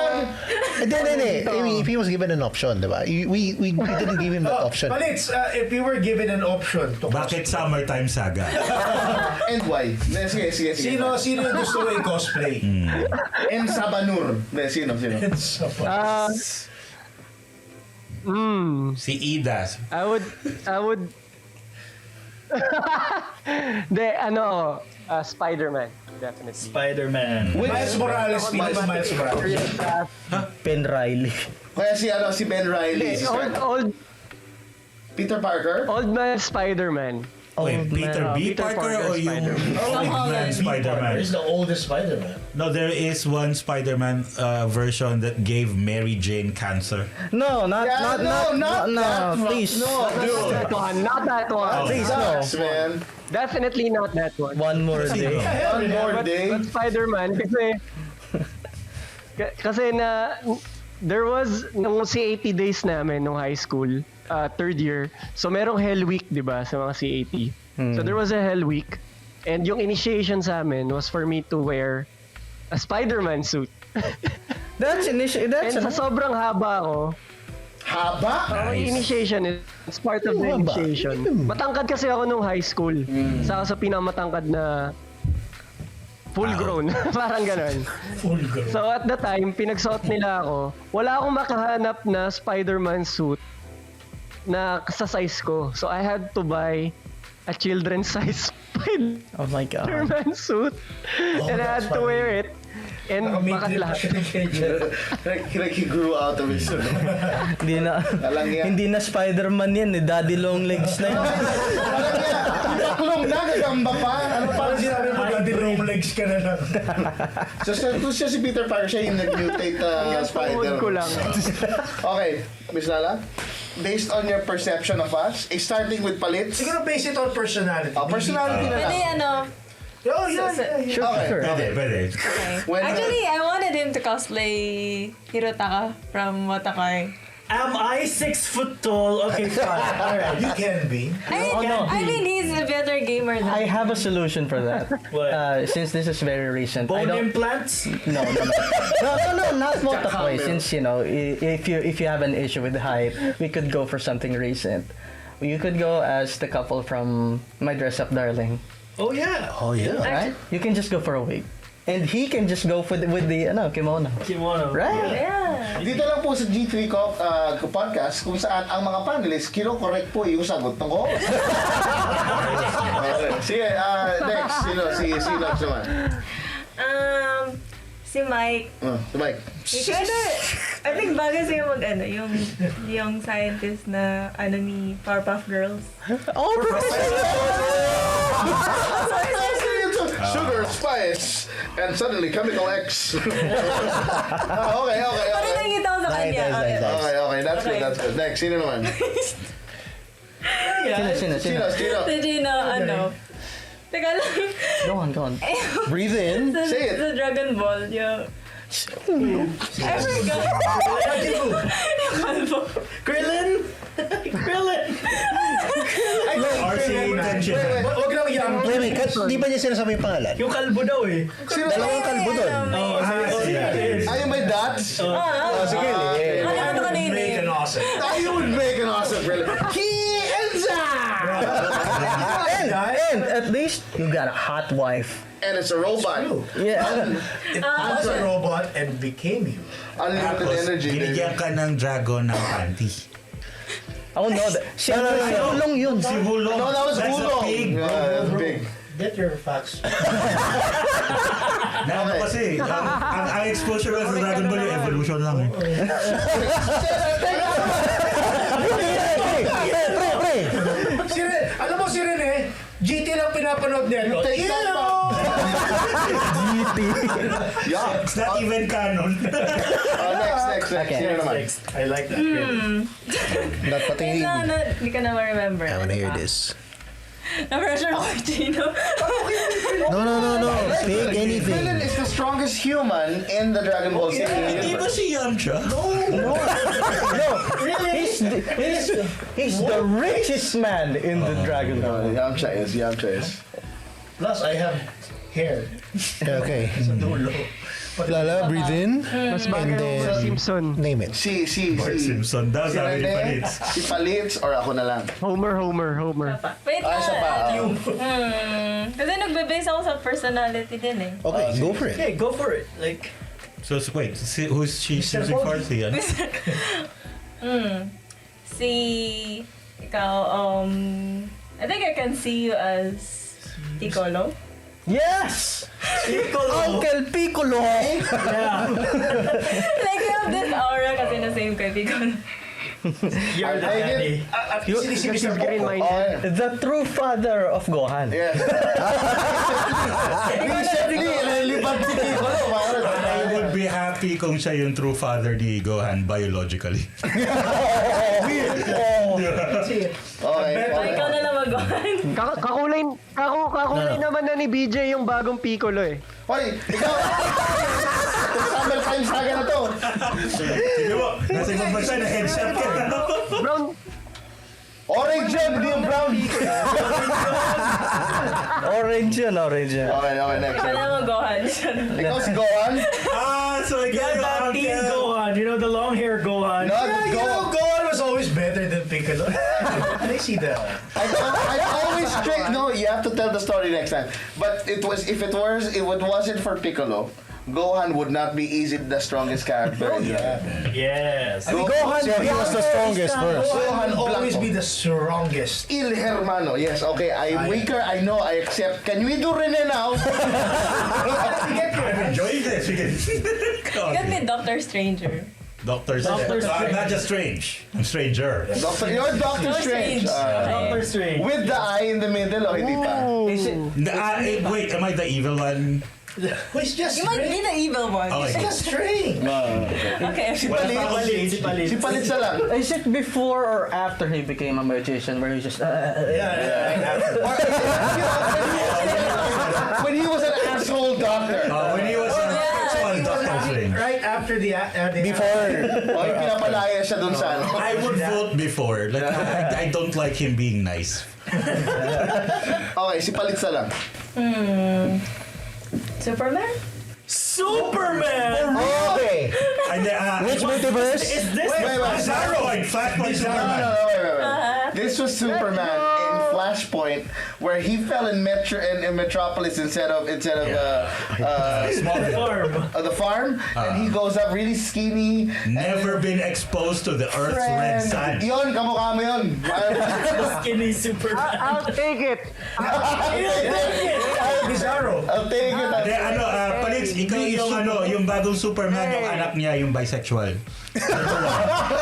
Hindi. I mean, if he was given an option, diba? We didn't give him that option. Palits, if you were given an option to Bakit Summertime Saga? and why? Sige. Sino yung gusto mo i-cosplay? And Sabanur. Sino? Si Ida. I would Spider-Man, definitely. Spider-Man. Miles Morales. Ben Riley. Kaya si Ben Riley. Old Peter Parker? Old man Spider-Man. Wait, Peter B. Parker o yung old man Spider-Man? He's the oldest Spider-Man. No, there is one Spider-Man version that gave Mary Jane cancer. No, not please. Not that one. Please, no. Man. Definitely not that one. One more day. One more day. But Spider-Man kasi there was nung CAT days namin nung high school, third year. So merong Hell Week, 'di ba, sa mga CAT. So there was a Hell Week and yung initiation sa amin was for me to wear a Spider-Man suit. That's And sa sobrang haba ko, Haba? Initiation, it's part of the initiation. Matangkad kasi ako nung high school. Sa pinakamatangkad na full grown. Parang ganun. Full grown. So at the time, pinagsuot nila ako. Wala akong makahanap na Spider-Man suit na sa size ko. So I had to buy a children's size Oh my God. Spider-Man suit. And I had to wear it. And bakat lahat. Like he grew out of his Hindi na, hindi na Spider-Man yan eh. Daddy long legs na yun. Taklong na, gagamba pa. Ano parang sinabi mo, Daddy long legs ka na lang. So siya si Peter Parker, siya yung nag-mutate spider. ko lang. Okay, Miss Lala? Based on your perception of us, starting with palits. Siguro based it on personality. Personality na Pwede lang. Oh, yeah. Sure. Pwede. Actually, I wanted him to cosplay Hirotaka from Watakoi. Am I 6 foot tall? Okay, fine. Alright. You can be. I mean, he's a better gamer than I have a solution for that. What? Since this is very recent. Bone implants? No, not Watakoi. Since if you have an issue with height, we could go for something recent. You could go as the couple from My Dress Up Darling. Oh yeah. Right? You can just go for a wig. And he can just go with the kimono. Kimono. Right? Yeah. Dito lang po sa G3 podcast kung saan ang mga panelists kino-correct po yung sagot ng ko. Sige, next. Si Noch naman. Si Mike. Si Mike. I think bagay sa'yo yung scientist na ni Powerpuff Girls. Oh, Sugar, spice, and suddenly chemical X. Okay. Parang nakikita ko sa kanya. Okay, that's good. Next, sino naman? Sino? Si Gino, Teka lang. Go on. Breathe in. Say it. Sa Dragon Ball, yung... I forgot. Yung kalbo. Krillin? RC tension. Huwag lang yan. Wait, di ba niya sinasabi yung pangalan? Yung kalbo daw eh. Dalawang kalbo doon. Yung may dots? Sige. Ano ka na yun Make an awesome. You would make an awesome Krillin. And at least you got a hot wife. And it's a robot. Yeah. It was a robot and became you. Unlimited energy. Binigyan ka ng dragon ng panty. Oh no, si Hulong yun. Si Hulong. No, that was That's a Hulong. pig. Yeah, that's big. Get your facts. Kasi, ang exposure ko sa Dragon Ball yung evolution lang eh. Alam mo si Rene, GT lang pinapanood niya. GT. Yeah. It's not even canon. Next. Sino naman? I like that. Not pati. Hindi ka na ma-remember. I wanna hear this. Na-pressure ako, Gino. No. Pick anything. Krillin is the strongest human in the Dragon Ball series. Hindi ba si Yamcha? No, he's the richest man in the Dragon Ball. Yamcha is. Plus, I have hair. Okay. Sa dulo. Lala, breathe in. Mas And bagay ako sa then, Simpson. name it. Si Simpson daw, sabi ni Rene, Palits. si Palits, or ako na lang? Homer. Wait lang. Siya pa. Kasi nagbe-base ako sa personality din eh. Okay, go for it. Okay, go for it. Like, So, wait, who's she choosing for? Si ano? Ikaw, I think I can see you as Piccolo. Yes! Piccolo. Uncle Piccolo! Yeah. Like, you have this aura kasi na same kay Piccolo. You're the daddy. He's green-minded. The true father of Gohan. Yes. I would be happy kung siya yung true father ni Gohan biologically. Ikaw na lang mag-Gohan. Kakulay naman na ni BJ yung bagong Piccolo eh. Hoy, ikaw! Summer time saga na to. Sige mo, nasa ibang bansa na headshot ka. Brown. Orange yun, hindi yung brown. Orange yun. Okay, next. Ikaw na mag-Gohan. Ikaw si Gohan? So ikaw Yeah, that teen Gohan. You know, the long hair Gohan. Not Gohan. I see the... I always trick. No, you have to tell the story next time. But it wasn't for Piccolo, Gohan would not be easily the strongest character. Yes. I mean, Gohan was the strongest first. Gohan will always be the strongest. Il Hermano. Yes, okay. I'm weaker. I know. I accept. Can we do Rene now? I'm enjoying this. We can. You can be Doctor Stranger. Doctor Strange. I'm not just strange. I'm stranger. You're Doctor Strange. Doctor Strange. With the eye in the middle, o hindi pa? Is it? Wait, am I the evil one? Who is just You might be the evil one. Oh, It's just strange. Okay. Si Palit. Si Palit sa lang. Is it before or after he became a magician where he just When he was an asshole doctor. When he was on Doctor Strange. Right after the Before. Yung pinapalaya siya dun sa ano. I would vote before. Like I don't like him being nice. Okay, si Palit sa lang. Superman? Superman! Okay. And, Which multiverse? Is this Flashpoint Superman. No, wait. This was Superman in Flashpoint, where he fell in Metropolis instead of Small farm? the farm, and he goes up really skinny. Never been exposed to the Earth's red sun. Yon, kamukha mo yun. Skinny Superman. I'll take it. Bizarro. I'll take it. Hindi, Palits, ikaw yung bagong Superman, yung anak niya, yung bisexual.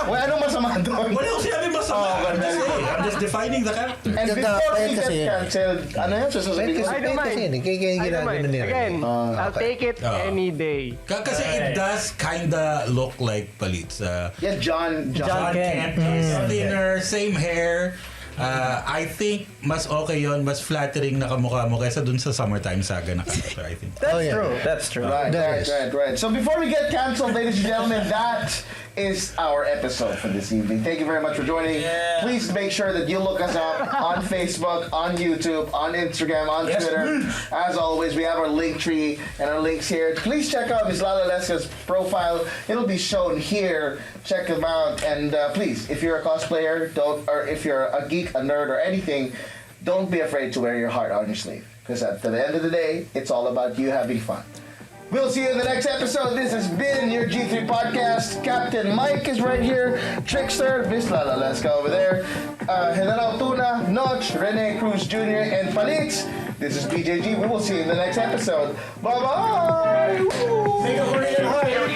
Well, anong masama doon? Wala ko sinabi masama. I'm just defining the character. And Ganda, before he pwede kasi gets yun. cancelled, ano yun? Sasabihin ko. I don't mind. Kaya I don't mind. Again, I'll take it any day. Kasi it does kinda look like Palits. Yes, John Kent is thinner, same hair. I think mas okay yon, mas flattering na kamukha mo kaysa dun sa Summertime Saga na character, I think. That's true. Right. So before we get cancelled, ladies and gentlemen, that is our episode for this evening. Thank you very much for joining. Please make sure that you look us up on Facebook, on YouTube, on Instagram, on Twitter. As always, we have our link tree and our links here. Please check out Ms. Lala Lesca's profile. It'll be shown here. Check them out. And please, if you're a cosplayer, or if you're a geek, a nerd, or anything, don't be afraid to wear your heart on your sleeve. Because at the end of the day, it's all about you having fun. We'll see you in the next episode. This has been your G3 podcast. Captain Mike is right here. Trickster, Miss Lala Lesca over there. General Tuna, Noch, Rene Cruz Jr., and Palits. This is BJG. We will see you in the next episode. Bye-bye! Make a Korean heart.